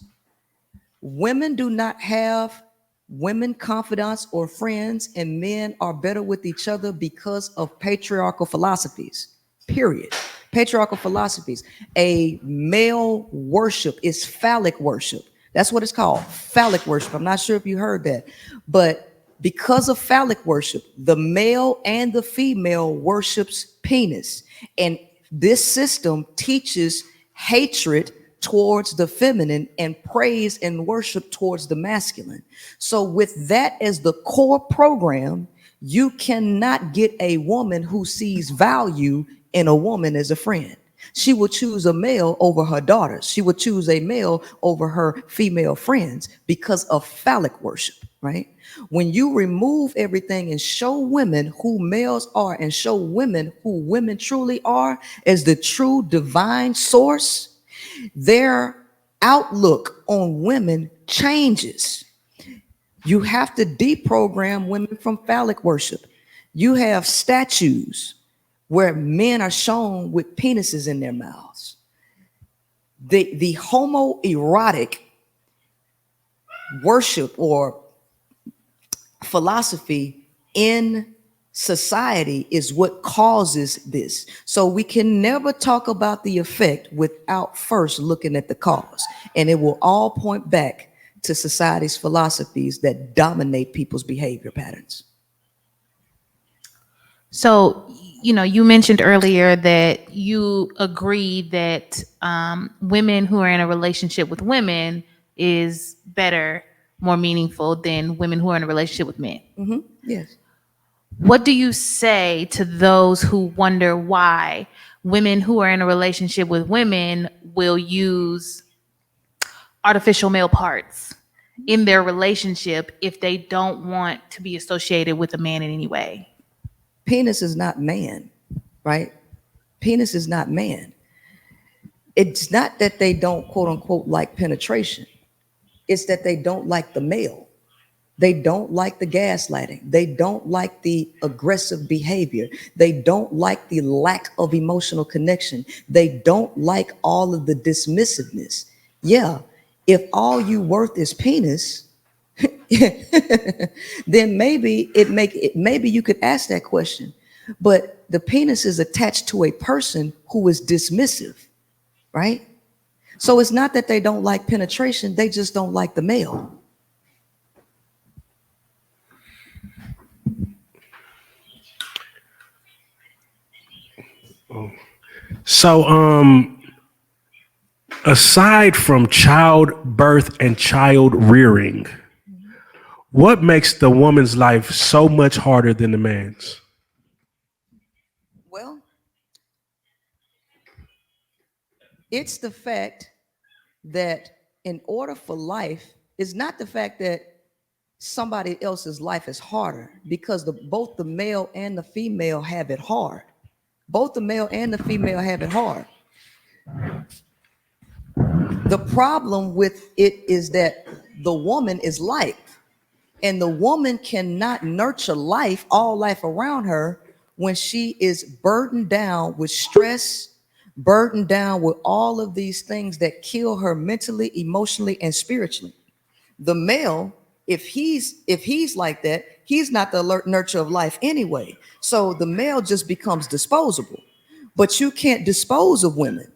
Women do not have women confidants or friends, and men are better with each other because of patriarchal philosophies, period. Patriarchal philosophies. A male worship is phallic worship. That's what it's called, phallic worship. I'm not sure if you heard that, but because of phallic worship, the male and the female worships penis. And this system teaches hatred towards the feminine and praise and worship towards the masculine. So with that as the core program, you cannot get a woman who sees value in a woman as a friend. She will choose a male over her daughters. She would choose a male over her female friends because of phallic worship, right? When you remove everything and show women who males are and show women who women truly are as the true divine source, their outlook on women changes. You have to deprogram women from phallic worship. You have statues where men are shown with penises in their mouths. The homoerotic worship or philosophy in society is what causes this. So we can never talk about the effect without first looking at the cause. And it will all point back to society's philosophies that dominate people's behavior patterns. So, you mentioned earlier that you agree that women who are in a relationship with women is better, more meaningful than women who are in a relationship with men. Mm-hmm. Yes. What do you say to those who wonder why women who are in a relationship with women will use artificial male parts in their relationship if they don't want to be associated with a man in any way? Penis is not man, right? Penis is not man. It's not that they don't quote unquote like penetration. It's that they don't like the male. They don't like the gaslighting. They don't like the aggressive behavior. They don't like the lack of emotional connection. They don't like all of the dismissiveness. Yeah, if all you worth is penis, then maybe you could ask that question. But the penis is attached to a person who is dismissive, right? So it's not that they don't like penetration, they just don't like the male. So, aside from childbirth and child rearing, what makes the woman's life so much harder than the man's? Well, it's the fact that in order for life, it's not the fact that somebody else's life is harder, because both the male and the female have it hard. Both the male and the female have it hard. The problem with it is that the woman is life, and the woman cannot nurture life, all life around her, when she is burdened down with stress, burdened down with all of these things that kill her mentally, emotionally, and spiritually. The male, if he's like that, he's not the nurture of life anyway. So the male just becomes disposable. But you can't dispose of women.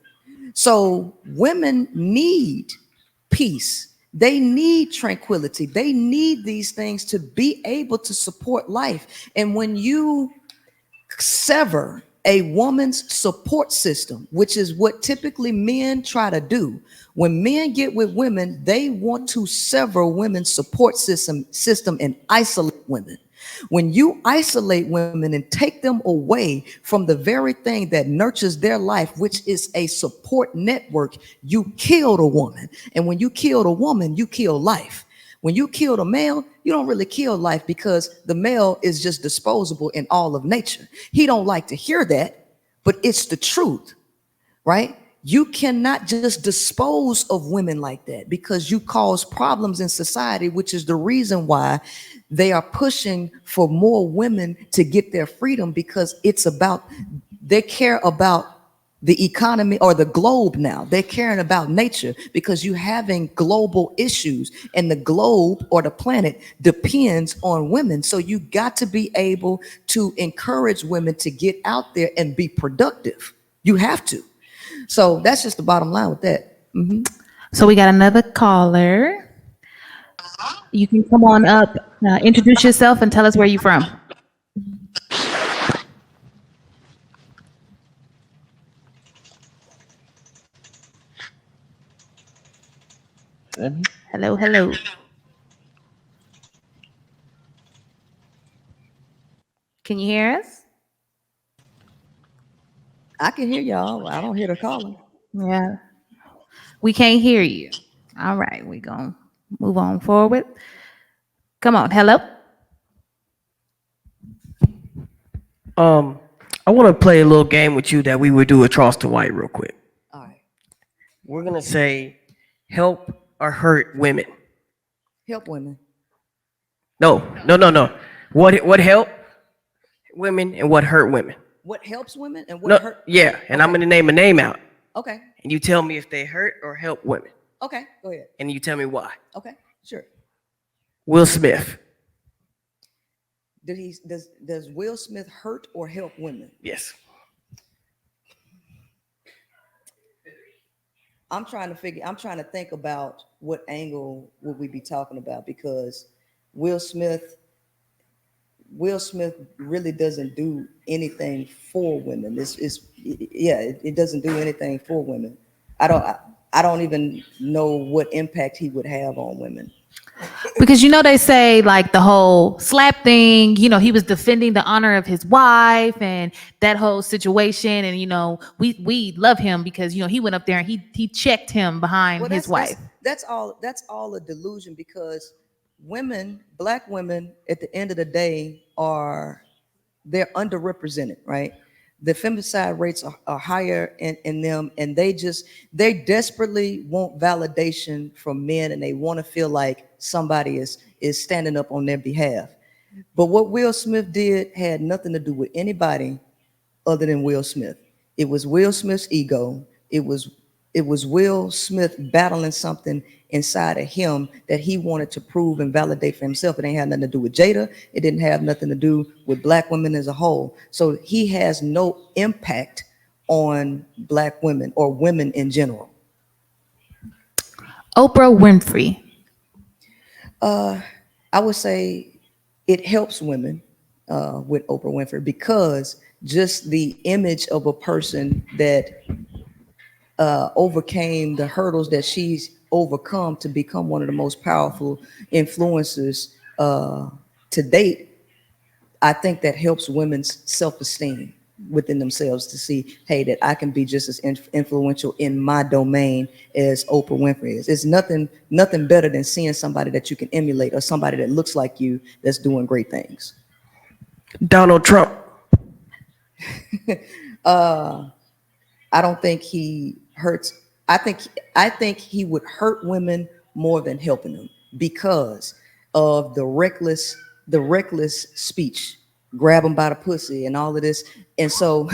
So women need peace. They need tranquility. They need these things to be able to support life. And when you sever a woman's support system, which is what typically men try to do. When men get with women, they want to sever women's support system and isolate women. When you isolate women and take them away from the very thing that nurtures their life, which is a support network, you killed a woman. And when you killed a woman, you kill life. When you kill a male, you don't really kill life, because the male is just disposable in all of nature. He don't like to hear that, but it's the truth, right? You cannot just dispose of women like that, because you cause problems in society, which is the reason why they are pushing for more women to get their freedom, because they care about the economy or the globe now. They're caring about nature, because you're having global issues, and the globe or the planet depends on women. So you got to be able to encourage women to get out there and be productive. You have to. So that's just the bottom line with that. So we got another caller. You can come on up, introduce yourself, and tell us where you're from. Hello, hello. Can you hear us? I can hear y'all. I don't hear the caller. Yeah. We can't hear you. All right, we're going to move on forward. Come on, hello. I want to play a little game with you that we would do at Charleston White real quick. All right. We're gonna say help or hurt women. Help women. No. What help women and what hurt women? What helps women and what No, hurt? yeah, and I'm Okay. gonna name a name out, Okay. and you tell me if they hurt or help women, Okay. Go ahead. and you tell me why. Okay. Sure. Will Smith. Does Will Smith hurt or help women? Yes. I'm trying to think about what angle would we be talking about, because Will Smith really doesn't do anything for women. It doesn't do anything for women. I don't even know what impact he would have on women. Because they say like the whole slap thing, he was defending the honor of his wife and that whole situation. And, we love him because, he went up there and he checked him behind his wife. That's all a delusion, because Black women, at the end of the day, they're underrepresented, right? The femicide rates are higher in them, and they desperately want validation from men, and they want to feel like somebody is standing up on their behalf. But what Will Smith did had nothing to do with anybody other than Will Smith. It was Will Smith's ego. It was Will Smith battling something inside of him that he wanted to prove and validate for himself. It ain't had nothing to do with Jada. It didn't have nothing to do with black women as a whole. So he has no impact on black women or women in general. Oprah Winfrey. I would say it helps women with Oprah Winfrey, because just the image of a person that overcame the hurdles that she's overcome to become one of the most powerful influencers to date, I think that helps women's self-esteem within themselves to see, hey, that I can be just as influential in my domain as Oprah Winfrey is. It's nothing better than seeing somebody that you can emulate or somebody that looks like you that's doing great things. Donald Trump. I don't think he hurts. I think he would hurt women more than helping them because of the reckless speech, grab them by the pussy and all of this. And so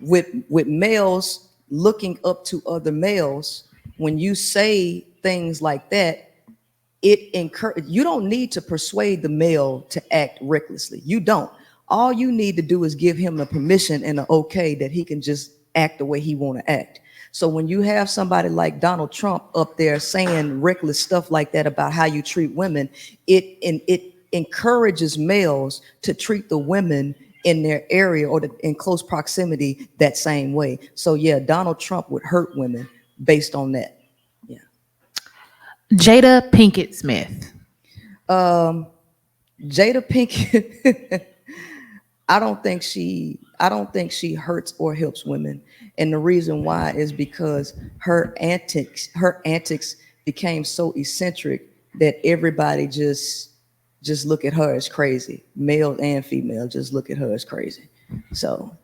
with males looking up to other males, when you say things like that, you don't need to persuade the male to act recklessly. You don't. All you need to do is give him the permission and the okay that he can just act the way he want to act. So when you have somebody like Donald Trump up there saying reckless stuff like that about how you treat women, it encourages males to treat the women in their area or in close proximity that same way. So yeah, Donald Trump would hurt women based on that. Yeah. Jada Pinkett Smith. Jada Pinkett, I don't think she hurts or helps women. And the reason why is because her antics became so eccentric that everybody just look at her as crazy. Male and female just look at her as crazy. So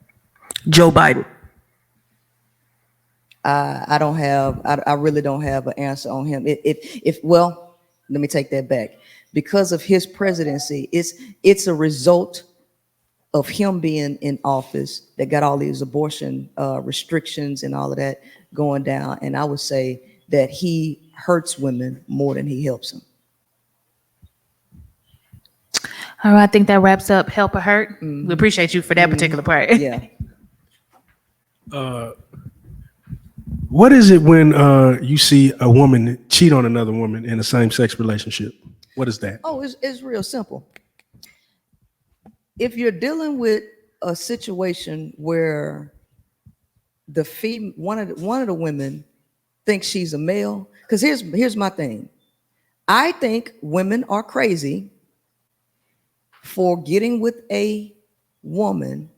Joe Biden. I really don't have an answer on him. Well, let me take that back. Because of his presidency, it's a result of him being in office that got all these abortion restrictions and all of that going down. And I would say that he hurts women more than he helps them. All right, I think that wraps up Help or Hurt. We appreciate you for that particular part. Yeah. What is it when you see a woman cheat on another woman in a same-sex relationship? What is that? Oh, it's real simple. If you're dealing with a situation where one of the women thinks she's a male, because here's my thing. I think women are crazy for getting with a woman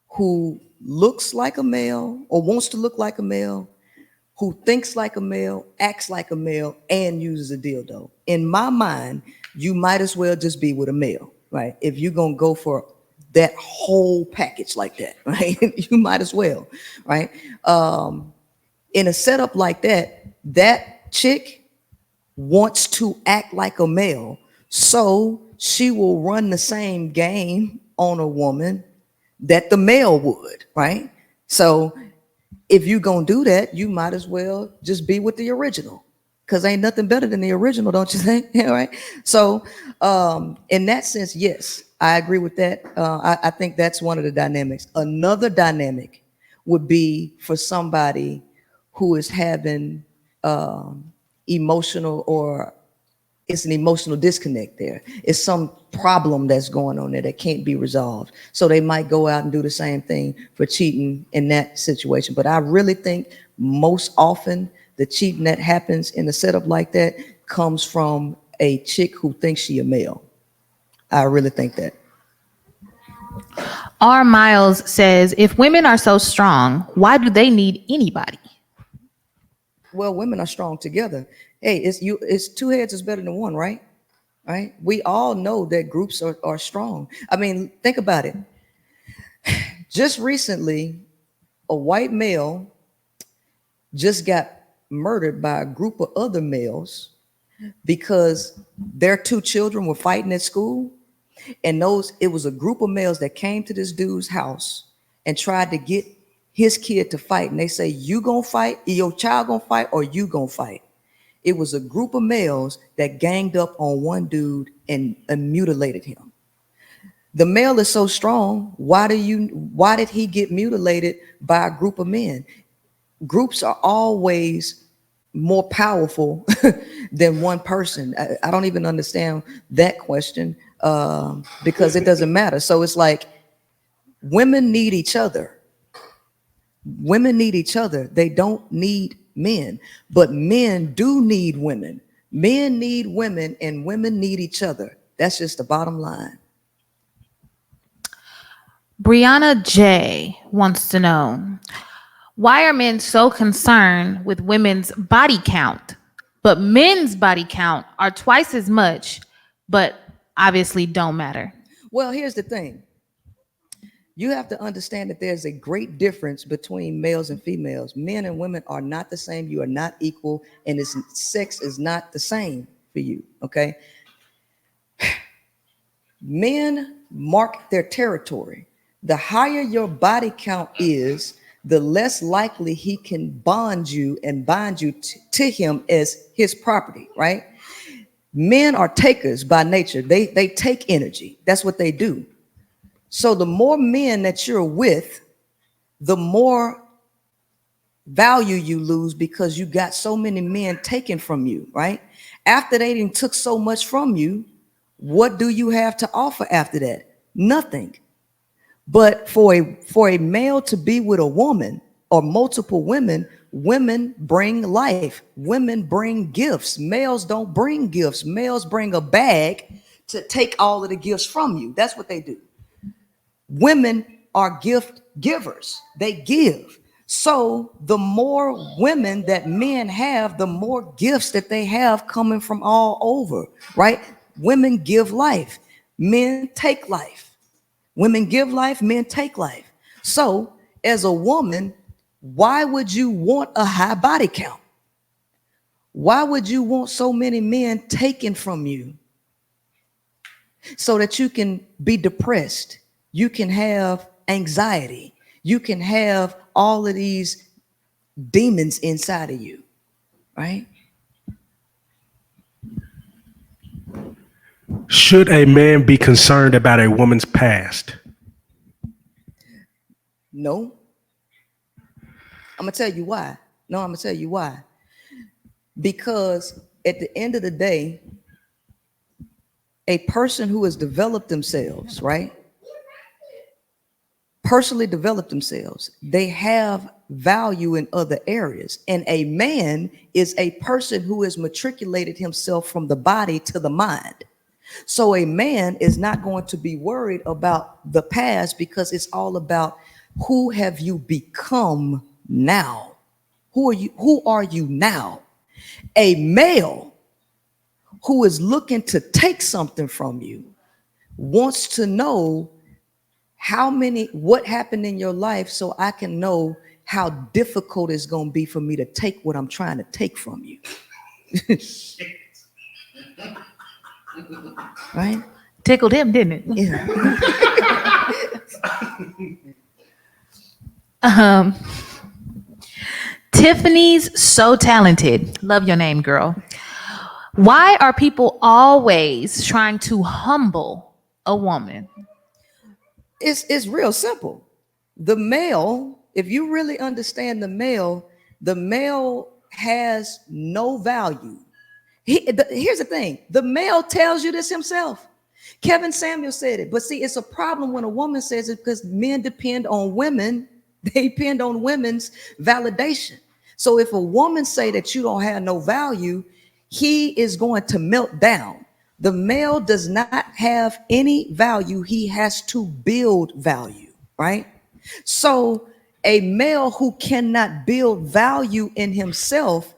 who looks like a male or wants to look like a male, who thinks like a male, acts like a male, and uses a dildo. In my mind, you might as well just be with a male, right? If you're gonna go for that whole package like that, right? You might as well, right? In a setup like that, that chick wants to act like a male, so she will run the same game on a woman that the male would, right? So if you're gonna do that, you might as well just be with the original, because ain't nothing better than the original, don't you think? Yeah, right. So in that sense, yes, I agree with that. I think that's one of the dynamics. Another dynamic would be for somebody who is having emotional, or it's an emotional disconnect there. It's some problem that's going on there that can't be resolved. So they might go out and do the same thing for cheating in that situation. But I really think most often the cheating that happens in a setup like that comes from a chick who thinks she a male. I really think that. R. Miles says, if women are so strong, why do they need anybody? Well, women are strong together. Hey, it's two heads is better than one, right? Right? We all know that groups are strong. I mean, think about it. Just recently, a white male just got murdered by a group of other males because their two children were fighting at school. And it was a group of males that came to this dude's house and tried to get his kid to fight. And they say, you gonna fight, your child gonna fight, or you gonna fight. It was a group of males that ganged up on one dude and mutilated him. The male is so strong. Why did he get mutilated by a group of men? Groups are always more powerful than one person. I don't even understand that question because it doesn't matter. So it's like women need each other. Women need each other. They don't need men, but men do need women. Men need women and women need each other. That's just the bottom line. Brianna J wants to know, why are men so concerned with women's body count, but men's body count are twice as much, but obviously don't matter? Well, here's the thing. You have to understand that there's a great difference between males and females. Men and women are not the same. You are not equal, and sex is not the same for you, okay? Men mark their territory. The higher your body count is, the less likely he can bond you and bind you to him as his property, right? Men are takers by nature. They take energy. That's what they do. So the more men that you're with, the more value you lose because you got so many men taken from you, right? After they done took so much from you, what do you have to offer after that? Nothing. But for a male to be with a woman or multiple women, women bring life. Women bring gifts. Males don't bring gifts. Males bring a bag to take all of the gifts from you. That's what they do. Women are gift givers. They give. So the more women that men have, the more gifts that they have coming from all over, right? Women give life. Men take life. Women give life, men take life. So as a woman, why would you want a high body count? Why would you want so many men taken from you so that you can be depressed? You can have anxiety. You can have all of these demons inside of you, right? Should a man be concerned about a woman's past? No. I'm going to tell you why. No, I'm going to tell you why. Because at the end of the day, a person who has developed themselves, right? Personally developed themselves, they have value in other areas. And a man is a person who has matriculated himself from the body to the mind. So a man is not going to be worried about the past because it's all about who have you become now? Who are you now? A male who is looking to take something from you wants to know what happened in your life so I can know how difficult it's going to be for me to take what I'm trying to take from you. Right? Tickled him, didn't it? Yeah. Tiffany's so talented. Love your name, girl. Why are people always trying to humble a woman? It's real simple. The male, if you really understand the male has no value. Here's the thing. The male tells you this himself. Kevin Samuel said it. But see, it's a problem when a woman says it because men depend on women. They depend on women's validation. So if a woman say that you don't have no value, he is going to melt down. The male does not have any value. He has to build value, right? So a male who cannot build value in himself,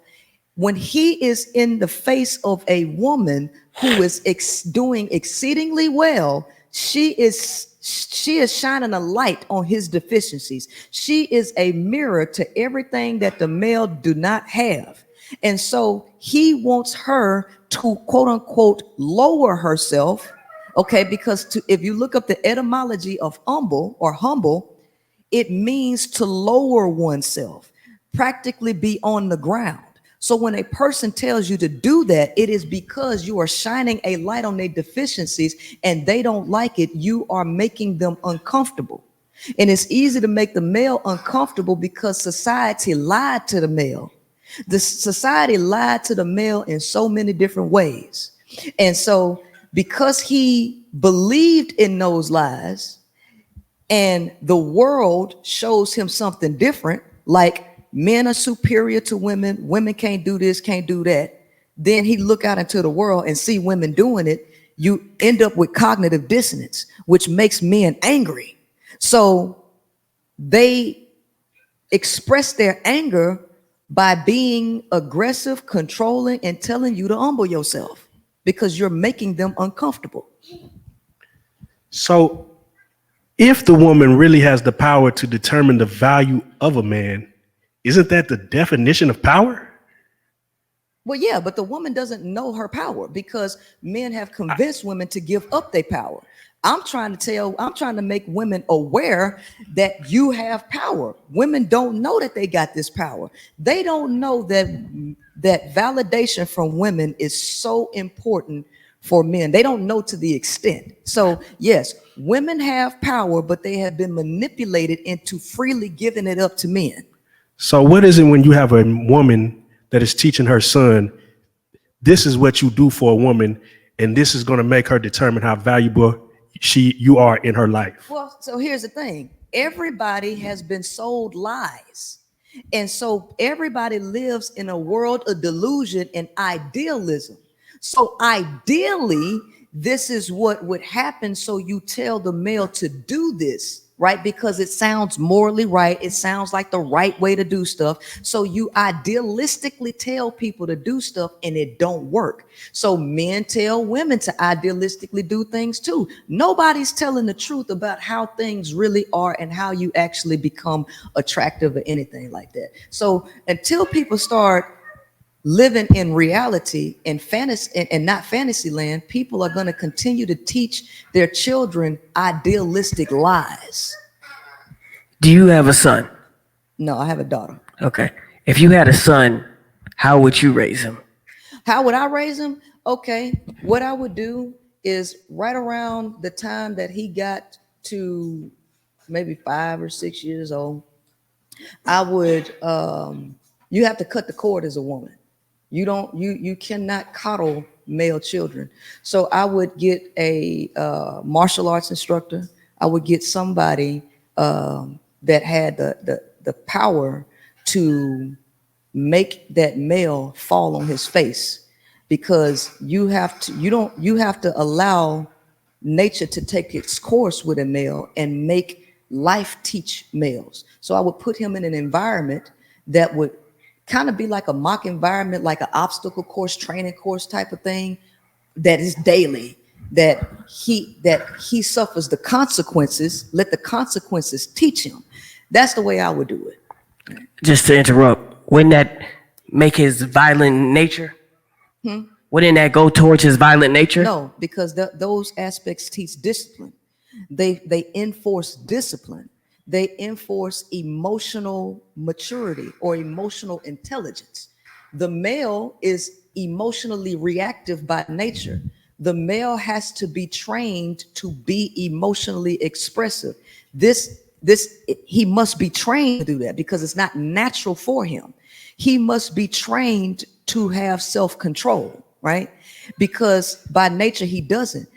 when he is in the face of a woman who is doing exceedingly well, she is shining a light on his deficiencies. She is a mirror to everything that the male do not have. And so he wants her to quote unquote lower herself. Okay, because if you look up the etymology of humble, it means to lower oneself, practically be on the ground. So when a person tells you to do that, it is because you are shining a light on their deficiencies and they don't like it. You are making them uncomfortable. And it's easy to make the male uncomfortable because society lied to the male. The society lied to the male in so many different ways. And so because he believed in those lies, and the world shows him something different, like men are superior to women, women can't do this, can't do that. Then he look out into the world and see women doing it. You end up with cognitive dissonance, which makes men angry. So they express their anger by being aggressive, controlling, and telling you to humble yourself because you're making them uncomfortable. So if the woman really has the power to determine the value of a man, isn't that the definition of power? Well, yeah, but the woman doesn't know her power because men have convinced women to give up their power. I'm trying to make women aware that you have power. Women don't know that they got this power. They don't know that validation from women is so important for men. They don't know to the extent. So yes, women have power, but they have been manipulated into freely giving it up to men. So what is it when you have a woman that is teaching her son, this is what you do for a woman, and this is going to make her determine how valuable you are in her life? Well, so here's the thing. Everybody has been sold lies. And so everybody lives in a world of delusion and idealism. So ideally, this is what would happen. So you tell the male to do this, right? Because it sounds morally right. It sounds like the right way to do stuff. So you idealistically tell people to do stuff and it don't work. So men tell women to idealistically do things too. Nobody's telling the truth about how things really are and how you actually become attractive or anything like that. So until people start living in reality and fantasy and not fantasy land, people are going to continue to teach their children idealistic lies. Do you have a son? No, I have a daughter. Okay. If you had a son, how would you raise him? How would I raise him? Okay, what I would do is right around the time that he got to maybe 5 or 6 years old, I would you have to cut the cord as a woman. You cannot coddle male children. So I would get a martial arts instructor. I would get somebody that had the power to make that male fall on his face, because you have to allow nature to take its course with a male and make life teach males. So I would put him in an environment that would kind of be like a mock environment, like an obstacle course, training course type of thing, that is daily, that he suffers the consequences. Let the consequences teach him. That's the way I would do it. Just to interrupt, wouldn't that make his violent nature? Wouldn't that go towards his violent nature? No, because those aspects teach discipline. They enforce discipline. They enforce emotional maturity or emotional intelligence. The male is emotionally reactive by nature. The male has to be trained to be emotionally expressive. He must be trained to do that because it's not natural for him. He must be trained to have self-control, right? Because by nature he doesn't.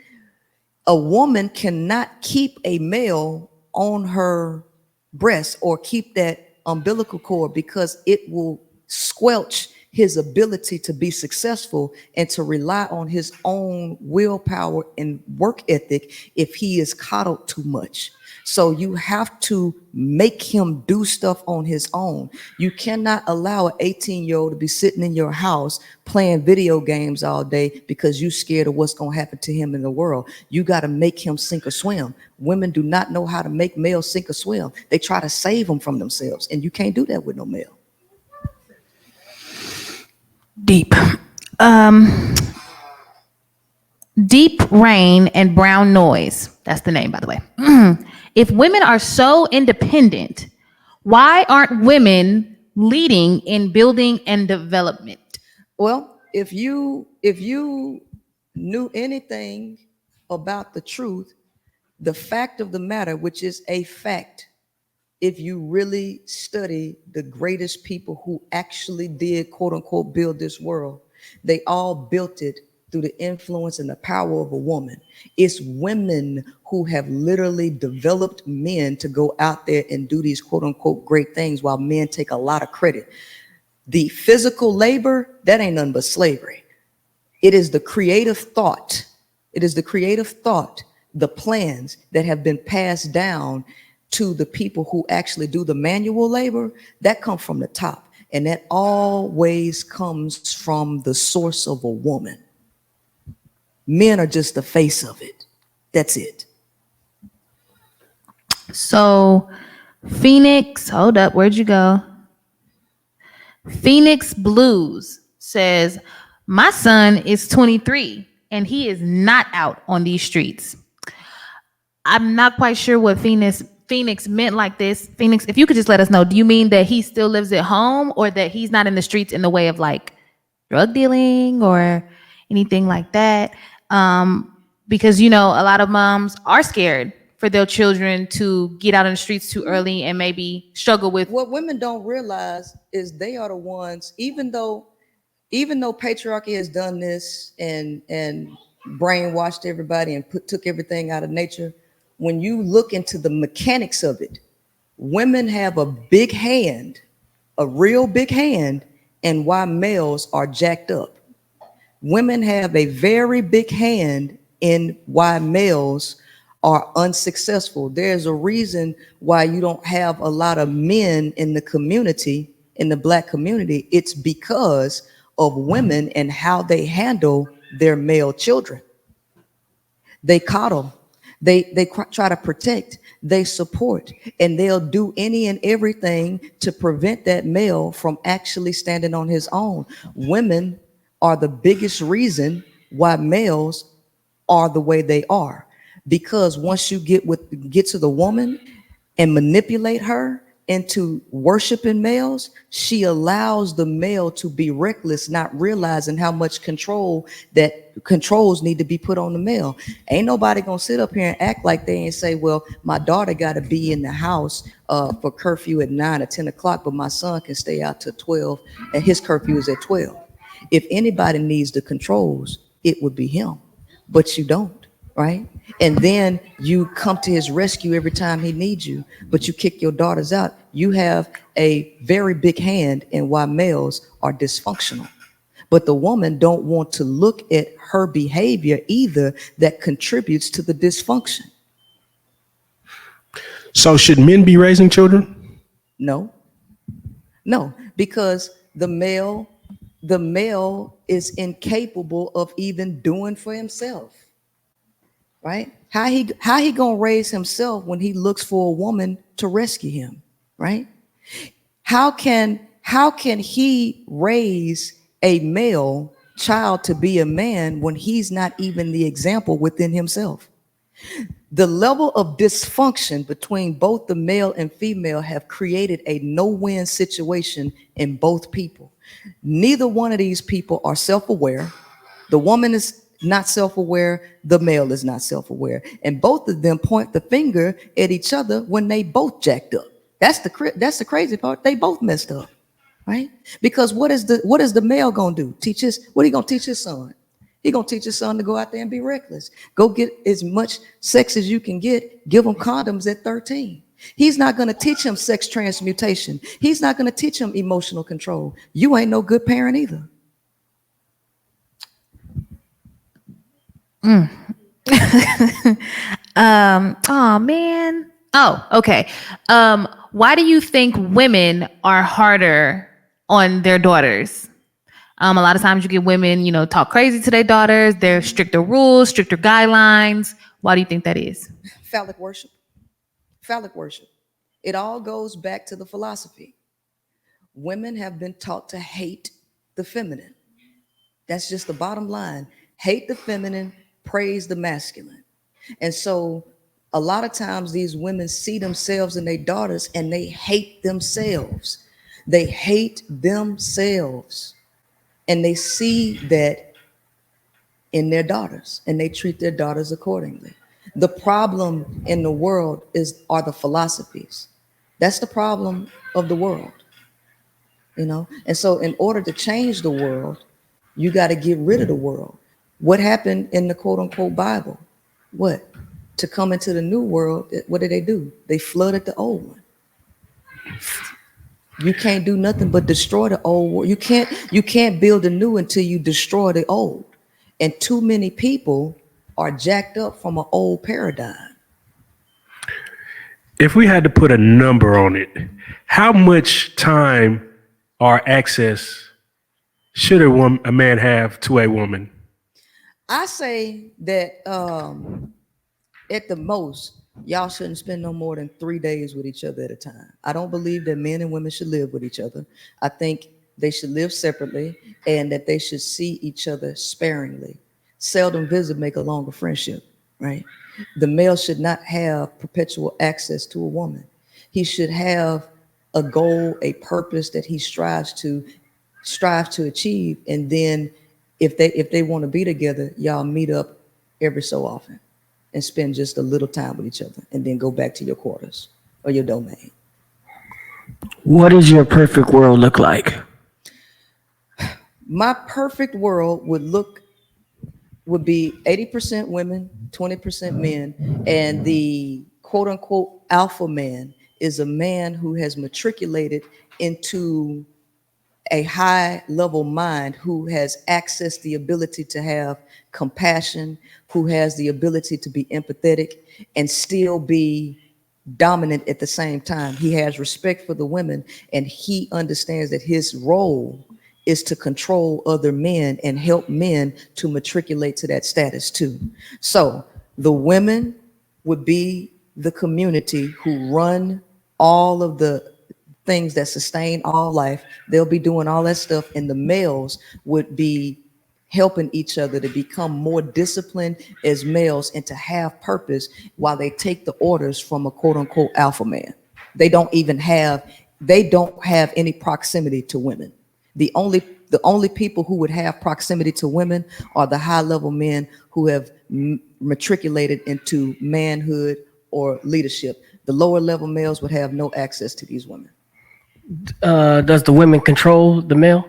A woman cannot keep a male on her breast or keep that umbilical cord because it will squelch his ability to be successful and to rely on his own willpower and work ethic if he is coddled too much. So you have to make him do stuff on his own. You cannot allow an 18-year-old to be sitting in your house playing video games all day because you're scared of what's going to happen to him in the world. You got to make him sink or swim. Women do not know how to make males sink or swim. They try to save them from themselves, and you can't do that with no male. Deep. Deep Rain and Brown Noise. That's the name, by the way. If women are so independent, why aren't women leading in building and development? Well, if you knew anything about the truth, the fact of the matter, which is a fact, if you really study the greatest people who actually did, quote unquote, build this world, they all built it through the influence and the power of a woman. It's women who have literally developed men to go out there and do these, quote unquote, great things, while men take a lot of credit. The physical labor, that ain't nothing but slavery. It is the creative thought. It is the creative thought, the plans that have been passed down to the people who actually do the manual labor, that come from the top. And that always comes from the source of a woman. Men are just the face of it. That's it. So Phoenix, hold up, where'd you go? Phoenix Blues says, my son is 23 and he is not out on these streets. I'm not quite sure what Phoenix meant like this. Phoenix, if you could just let us know, do you mean that he still lives at home, or that he's not in the streets in the way of like drug dealing or anything like that? Because, you know, a lot of moms are scared for their children to get out in the streets too early and maybe struggle with. What women don't realize is they are the ones, even though patriarchy has done this and brainwashed everybody and took everything out of nature, when you look into the mechanics of it, women have a big hand, a real big hand, in why males are jacked up. Women have a very big hand in why males are unsuccessful. There's a reason why you don't have a lot of men in the community, in the Black community. It's because of women and how they handle their male children. They coddle, they try to protect, they support, and they'll do any and everything to prevent that male from actually standing on his own. Women are the biggest reason why males are the way they are, because once you get to the woman and manipulate her into worshiping males, she allows the male to be reckless, not realizing how much controls need to be put on the male. Ain't nobody gonna sit up here and act like they ain't say, well, my daughter got to be in the house for curfew at 9 or 10 o'clock, but my son can stay out till 12 and his curfew is at 12. If anybody needs the controls, it would be him, but you don't, right? And then you come to his rescue every time he needs you, but you kick your daughters out. You have a very big hand in why males are dysfunctional. But the woman don't want to look at her behavior either that contributes to the dysfunction. So should men be raising children? No, because the male is incapable of even doing for himself. Right? How he gonna raise himself when he looks for a woman to rescue him? Right? How can he raise a male child to be a man when he's not even the example within himself? The level of dysfunction between both the male and female have created a no-win situation in both people. Neither one of these people are self-aware. The woman is not self-aware, the male is not self-aware, and both of them point the finger at each other when they both jacked up. That's the crazy part. They both messed up, right? Because what is the male gonna do? What are he gonna teach his son? He gonna teach his son to go out there and be reckless. Go get as much sex as you can get. Give him condoms at 13. He's not going to teach him sex transmutation. He's not going to teach him emotional control. You ain't no good parent either. Oh man. Oh, okay. Why do you think women are harder on their daughters? A lot of times you get women, talk crazy to their daughters. There's stricter rules, stricter guidelines. Why do you think that is? Phallic worship. Phallic worship. It all goes back to the philosophy. Women have been taught to hate the feminine. That's just the bottom line. Hate the feminine, praise the masculine. And so a lot of times these women see themselves in their daughters and they hate themselves. They hate themselves. And they see that in their daughters and they treat their daughters accordingly. The problem in the world are the philosophies. That's the problem of the world, And so in order to change the world, you got to get rid of the world. What happened in the quote unquote Bible? What? To come into the new world, what did they do? They flooded the old one. You can't do nothing but destroy the old world. You can't build a new until you destroy the old. And too many people are jacked up from an old paradigm. If we had to put a number on it, how much time or access should a man have to a woman? I say that at the most, y'all shouldn't spend no more than 3 days with each other at a time. I don't believe that men and women should live with each other. I think they should live separately and that they should see each other sparingly. Seldom visit make a longer friendship, right? The male should not have perpetual access to a woman. He should have a goal, a purpose that he strives to achieve. And then if they want to be together, y'all meet up every so often and spend just a little time with each other and then go back to your quarters or your domain. What does your perfect world look like? My perfect world would be 80% women, 20% men, and the quote unquote alpha man is a man who has matriculated into a high level mind, who has accessed the ability to have compassion, who has the ability to be empathetic and still be dominant at the same time. He has respect for the women and he understands that his role is to control other men and help men to matriculate to that status too. So the women would be the community who run all of the things that sustain all life. They'll be doing all that stuff, and the males would be helping each other to become more disciplined as males and to have purpose while they take the orders from a quote unquote alpha man. They don't have any proximity to women. The only people who would have proximity to women are the high level men who have matriculated into manhood or leadership. The lower level males would have no access to these women. Does the women control the male?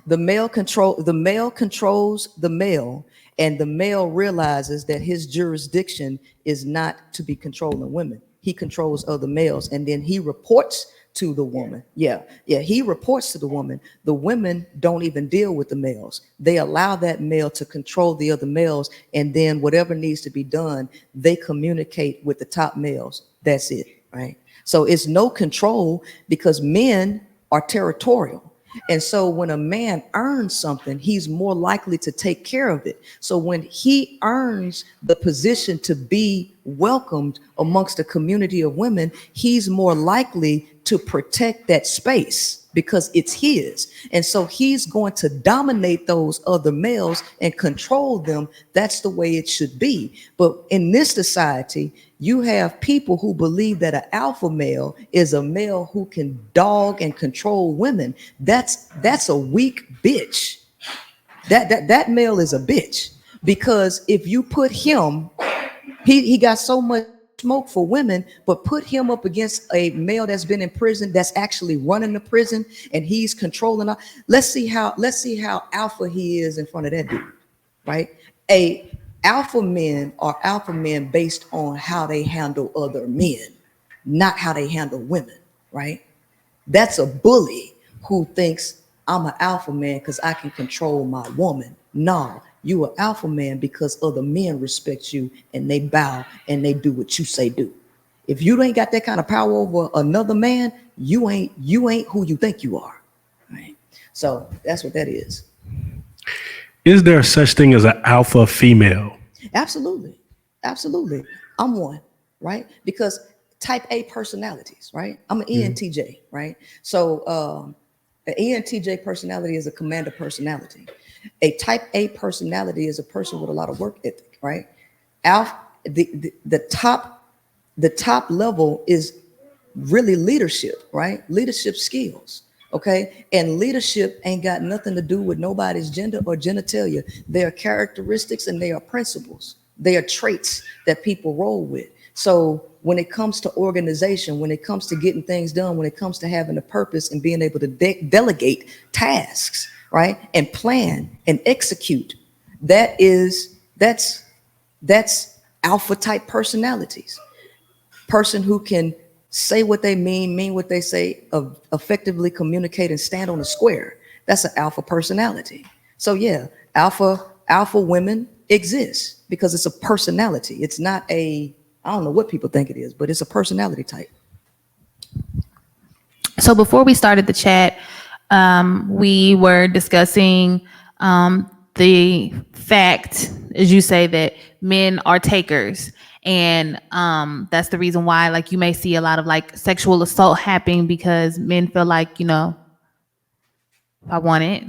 The male controls the male, and the male realizes that his jurisdiction is not to be controlling women. He controls other males, and then he reports to the woman. Yeah, he reports to the woman. The women don't even deal with the males. They allow that male to control the other males, and then whatever needs to be done, they communicate with the top males. That's it, right? So it's no control because men are territorial. And so when a man earns something, he's more likely to take care of it. So when he earns the position to be welcomed amongst a community of women, he's more likely to protect that space because it's his. And so he's going to dominate those other males and control them. That's the way it should be. But in this society, you have people who believe that an alpha male is a male who can dog and control women. That's a weak bitch. That male is a bitch, because if you put him, he got so much smoke for women, but put him up against a male that's been in prison, that's actually running the prison, and he's controlling. Let's see how alpha he is in front of that dude, right? Alpha men are alpha men based on how they handle other men. not how they handle women, right? That's a bully who thinks I'm an alpha man because I can control my woman. No, you an alpha man because other men respect you and they bow and they do what you say do. If you ain't got that kind of power over another man, you ain't who you think you are, right? So that's what that is. Is there such thing as an alpha female? Absolutely. Absolutely. I'm one, right? Because type A personalities, right? I'm an ENTJ, right? So an ENTJ personality is a commander personality. A type A personality is a person with a lot of work ethic, right? Alpha, the top level is really leadership, right? Leadership skills. Okay. And leadership ain't got nothing to do with nobody's gender or genitalia. They are characteristics and they are principles. They are traits that people roll with. So when it comes to organization, when it comes to getting things done, when it comes to having a purpose and being able to delegate tasks, right? And plan and execute, that's alpha type personalities. Person who can say what they mean what they say, effectively communicate and stand on a square. That's an alpha personality. So yeah, alpha women exist because it's a personality. It's not I don't know what people think it is, but it's a personality type. So before we started the chat, we were discussing the fact, as you say, that men are takers. And that's the reason why, like, you may see a lot of like sexual assault happening because men feel like, you know, if I want it,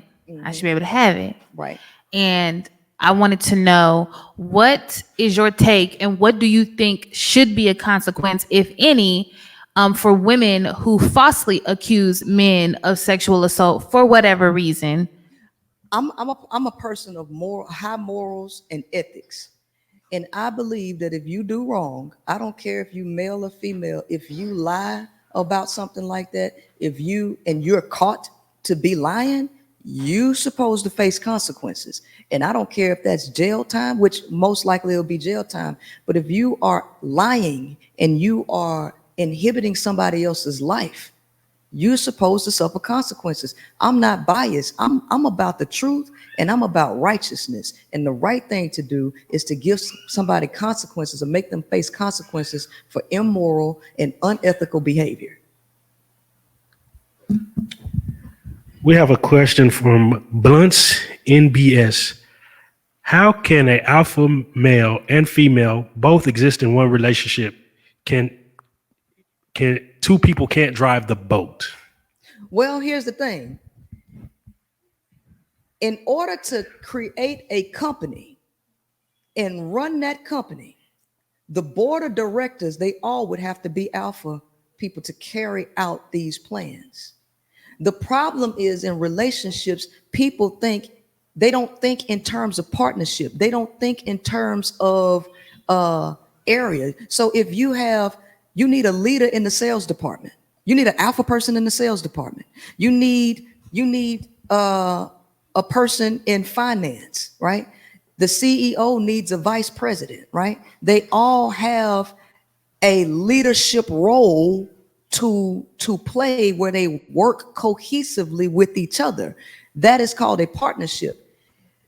I should be able to have it. Right. And I wanted to know, what is your take and what do you think should be a consequence, if any, for women who falsely accuse men of sexual assault for whatever reason? I'm a person of high morals and ethics. And I believe that if you do wrong, I don't care if you male or female, if you lie about something like that, you're caught to be lying, you supposed to face consequences. And I don't care if that's jail time, which most likely will be jail time. But if you are lying and you are inhibiting somebody else's life, you're supposed to suffer consequences. I'm not biased. I'm about the truth and I'm about righteousness. And the right thing to do is to give somebody consequences or make them face consequences for immoral and unethical behavior. We have a question from Blunts NBS. How can an alpha male and female both exist in one relationship? Can two people can't drive the boat? Well, here's the thing. In order to create a company and run that company, the board of directors, they all would have to be alpha people to carry out these plans. The problem is, in relationships, people they don't think in terms of partnership. They don't think in terms of area. So if you need a leader in the sales department. You need an alpha person in the sales department. You need a person in finance, right? The CEO needs a vice president, right? They all have a leadership role to play where they work cohesively with each other. That is called a partnership.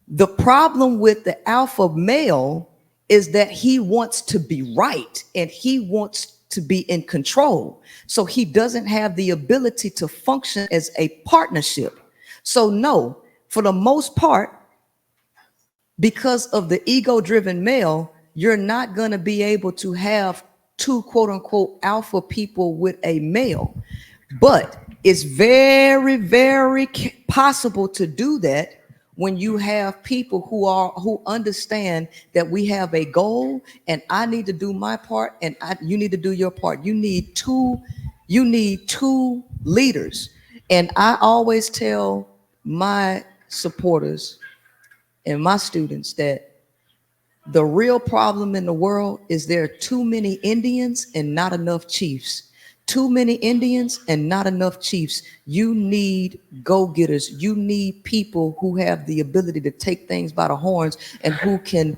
The problem with the alpha male is that he wants to be right and he wants to be in control. So he doesn't have the ability to function as a partnership. So no, for the most part, because of the ego-driven male, you're not going to be able to have two quote unquote alpha people with a male. But it's very, very possible to do that when you have people who understand that we have a goal and I need to do my part and you need to do your part. You need two leaders. And I always tell my supporters and my students that the real problem in the world is there are too many Indians and not enough chiefs. Too many Indians and not enough chiefs. You need go-getters. You need people who have the ability to take things by the horns and who can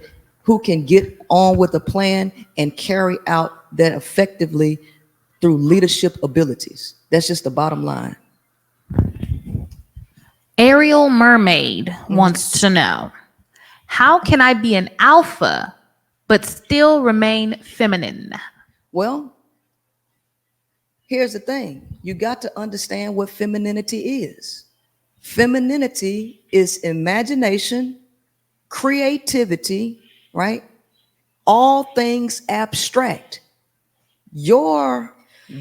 get on with a plan and carry out that effectively through leadership abilities. That's just the bottom line. Ariel Mermaid wants to know, how can I be an alpha but still remain feminine? Well, here's the thing. You got to understand what femininity is. Femininity is imagination, creativity, right? All things abstract. Your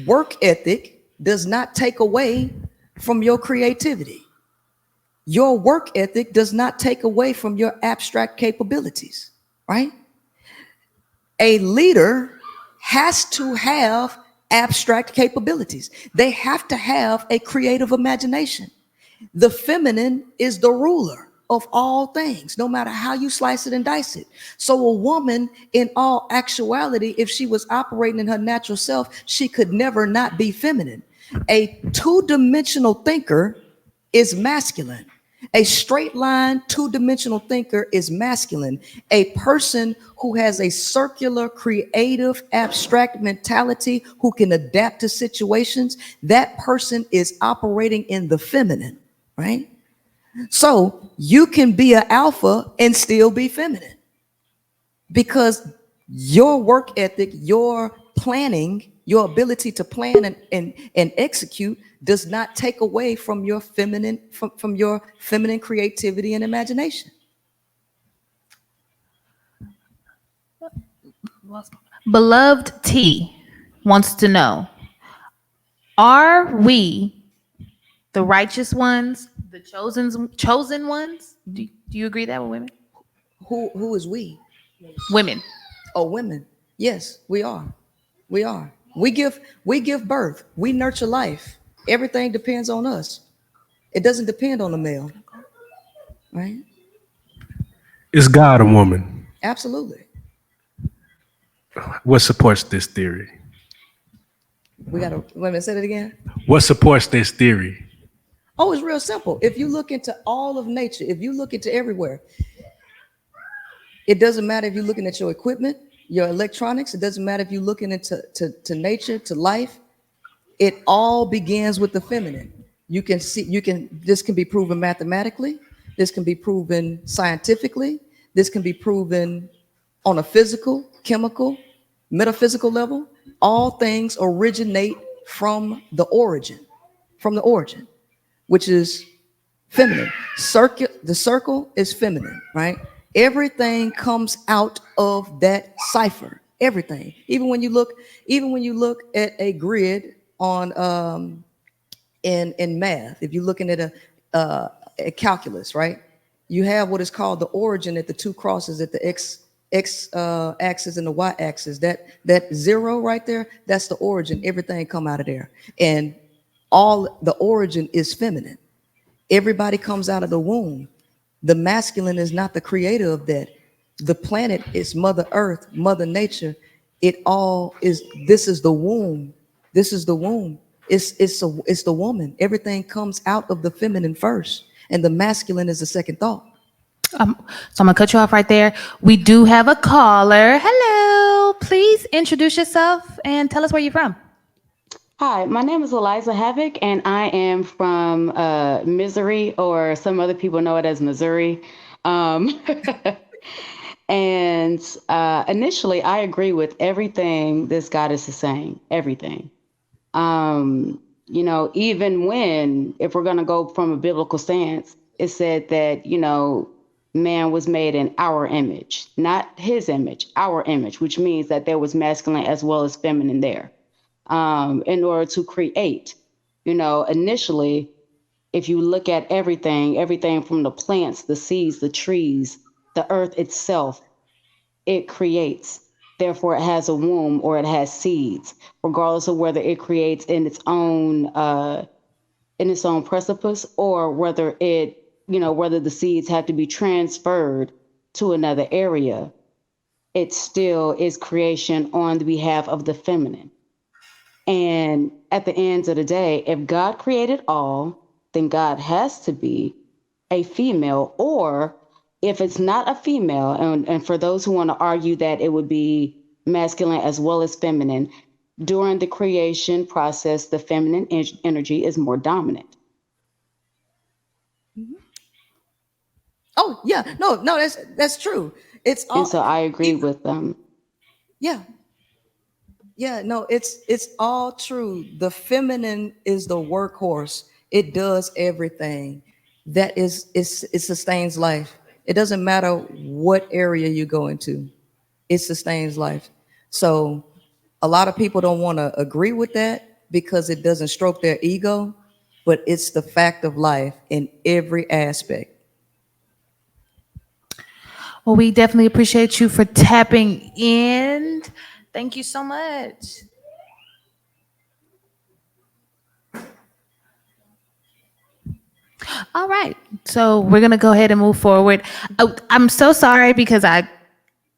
work ethic does not take away from your creativity. Your work ethic does not take away from your abstract capabilities, right? A leader has to have abstract capabilities. They have to have a creative imagination. The feminine is the ruler of all things, no matter how you slice it and dice it. So a woman, in all actuality, if she was operating in her natural self, she could never not be feminine. A two-dimensional thinker is masculine. A straight line, two-dimensional thinker is masculine. A person who has a circular, creative, abstract mentality, who can adapt to situations, that person is operating in the feminine, right? So you can be an alpha and still be feminine, because your work ethic, your planning, your ability to plan and execute does not take away from your feminine, from your feminine creativity and imagination. Beloved T wants to know, are we the righteous ones, the chosen ones? Do you agree that with women? Who is we? Women. Oh, women. Yes, we are. We are. We give birth. We nurture life. Everything depends on us. It doesn't depend on the male, right? Is God a woman? Absolutely. What supports this theory? We gotta wait a minute, say it again. What supports this theory? Oh, it's real simple. If you look into all of nature, if you look into everywhere, it doesn't matter if you're looking at your equipment, your electronics, it doesn't matter if you're looking into to nature, to life. It all begins with the feminine. You can see, this can be proven mathematically, this can be proven scientifically, this can be proven on a physical, chemical, metaphysical level. All things originate from the origin, which is feminine. The circle is feminine, right? Everything comes out of that cipher. Everything. Even when you look at a grid on in math, if you're looking at a calculus, right? You have what is called the origin at the two crosses at the x axis and the y axis. That zero right there, that's the origin. Everything come out of there, and all the origin is feminine. Everybody comes out of the womb. The masculine is not the creator of that. The planet is Mother Earth, Mother Nature. It all is. This is the womb. This is the womb. It's the woman. Everything comes out of the feminine first, and the masculine is the second thought. So I'm gonna cut you off right there. We do have a caller. Hello. Please introduce yourself and tell us where you're from. Hi, my name is Eliza Havoc, and I am from Missouri, or some other people know it as Missouri. Um, and initially, I agree with everything this goddess is saying, everything. Even when, if we're going to go from a biblical stance, it said that, man was made in our image, not his image, our image, which means that there was masculine as well as feminine there. In order to create, initially, if you look at everything from the plants, the seeds, the trees, the earth itself, it creates. Therefore, it has a womb or it has seeds, regardless of whether it creates in its own precipice, or whether whether the seeds have to be transferred to another area. It still is creation on the behalf of the feminine. And at the end of the day, if God created all, then God has to be a female, or if it's not a female, and for those who want to argue that it would be masculine as well as feminine, During the creation process, the feminine energy is more dominant. Oh yeah, no, that's true. It's And all so I agree with them. yeah, yeah. No, it's all true. The feminine is the workhorse. It does everything. That is, it sustains life. It doesn't matter what area you go into. It sustains life. So a lot of people don't want to agree with that because it doesn't stroke their ego, but it's the fact of life in every aspect. Well, we definitely appreciate you for tapping in. Thank you so much. All right. So we're going to go ahead and move forward. Oh, I'm so sorry because I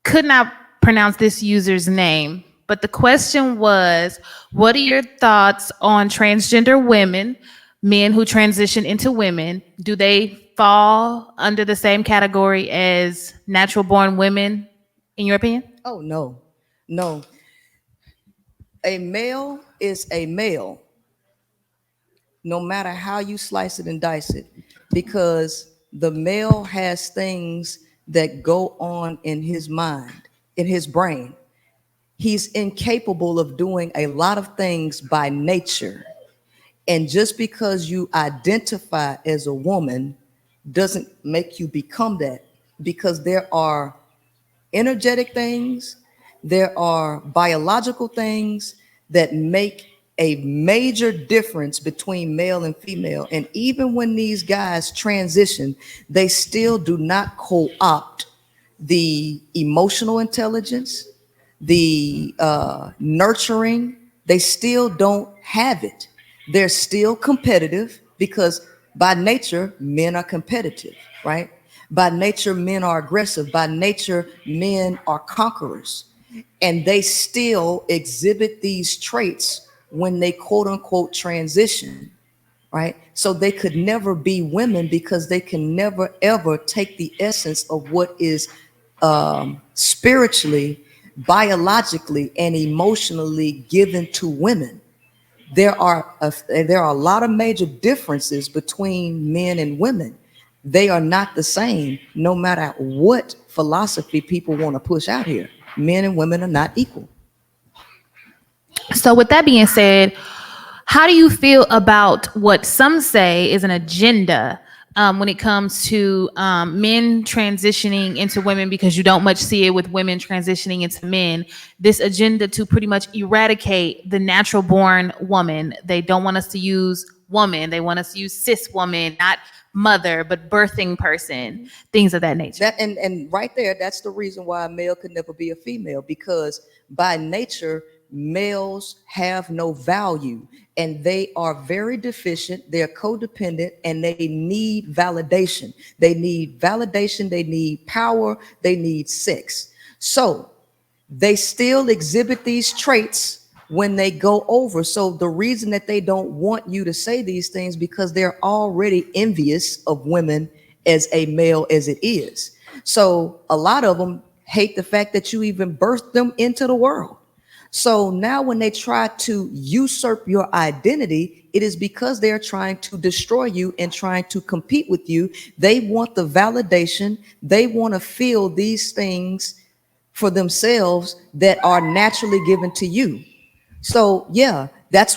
could not pronounce this user's name, but the question was, what are your thoughts on transgender women, men who transition into women? Do they fall under the same category as natural born women, in your opinion? Oh no, no. A male is a male, no matter how you slice it and dice it, because the male has things that go on in his mind, in his brain. He's incapable of doing a lot of things by nature. And just because you identify as a woman doesn't make you become that, because there are energetic things, there are biological things that make a major difference between male and female. And even when these guys transition, they still do not co-opt the emotional intelligence, the nurturing. They still don't have it. They're still competitive because by nature, men are competitive, right? By nature, men are aggressive. By nature, men are conquerors. And they still exhibit these traits when they quote unquote transition, right? So they could never be women because they can never ever take the essence of what is spiritually, biologically, and emotionally given to women. There are a lot of major differences between men and women. They are not the same, no matter what philosophy people want to push out here. Men and women are not equal. So, with that being said, how do you feel about what some say is an agenda when it comes to men transitioning into women? Because you don't much see it with women transitioning into men. This agenda to pretty much eradicate the natural born woman. They don't want us to use woman. They want us to use cis woman, not mother, but birthing person, things of that nature. And right there, that's the reason why a male could never be a female, because by nature, males have no value and they are very deficient, they're codependent, and they need validation. They need validation, they need power, they need sex. So they still exhibit these traits when they go over. So the reason that they don't want you to say these things, because they're already envious of women as a male as it is. So a lot of them hate the fact that you even birthed them into the world. So now when they try to usurp your identity, it is because they're trying to destroy you and trying to compete with you. They want the validation. They want to feel these things for themselves that are naturally given to you. So yeah, that's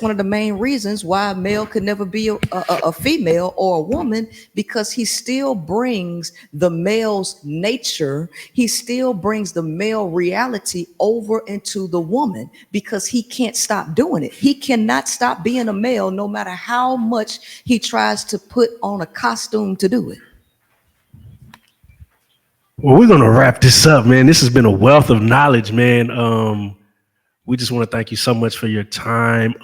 one of the main reasons why a male could never be a female or a woman, because he still brings the male's nature, he still brings the male reality over into the woman, because he can't stop doing it. He cannot stop being a male no matter how much he tries to put on a costume to do it. Well, we're gonna wrap this up, man. This has been a wealth of knowledge, man. We just want to thank you so much for your time.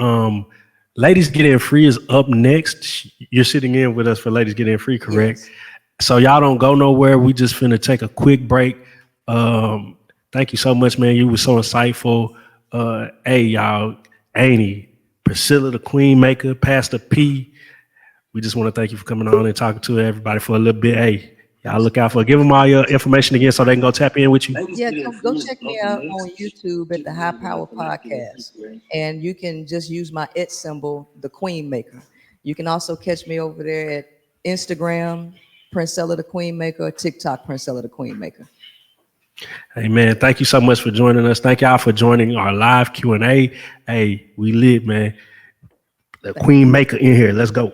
Ladies Get In Free is up next. You're sitting in with us for Ladies Get In Free, correct? Yes. So y'all don't go nowhere. We just finna take a quick break. Thank you so much, man. You were so insightful. Hey, y'all, Auntie, Priscilla, the Queen Maker, Pastor P. We just want to thank you for coming on and talking to everybody for a little bit. Hey, Y'all look out for. Give them all your information again so they can go tap in with you. Yeah, go check me out on YouTube at the High Power Podcast. And you can just use my @ symbol, the Queen Maker. You can also catch me over there at Instagram, Princella the Queen Maker, or TikTok, Princella the Queen Maker. Hey man, thank you so much for joining us. Thank y'all for joining our live Q&A. Hey, we lit, man. The Queen Maker in here. Let's go.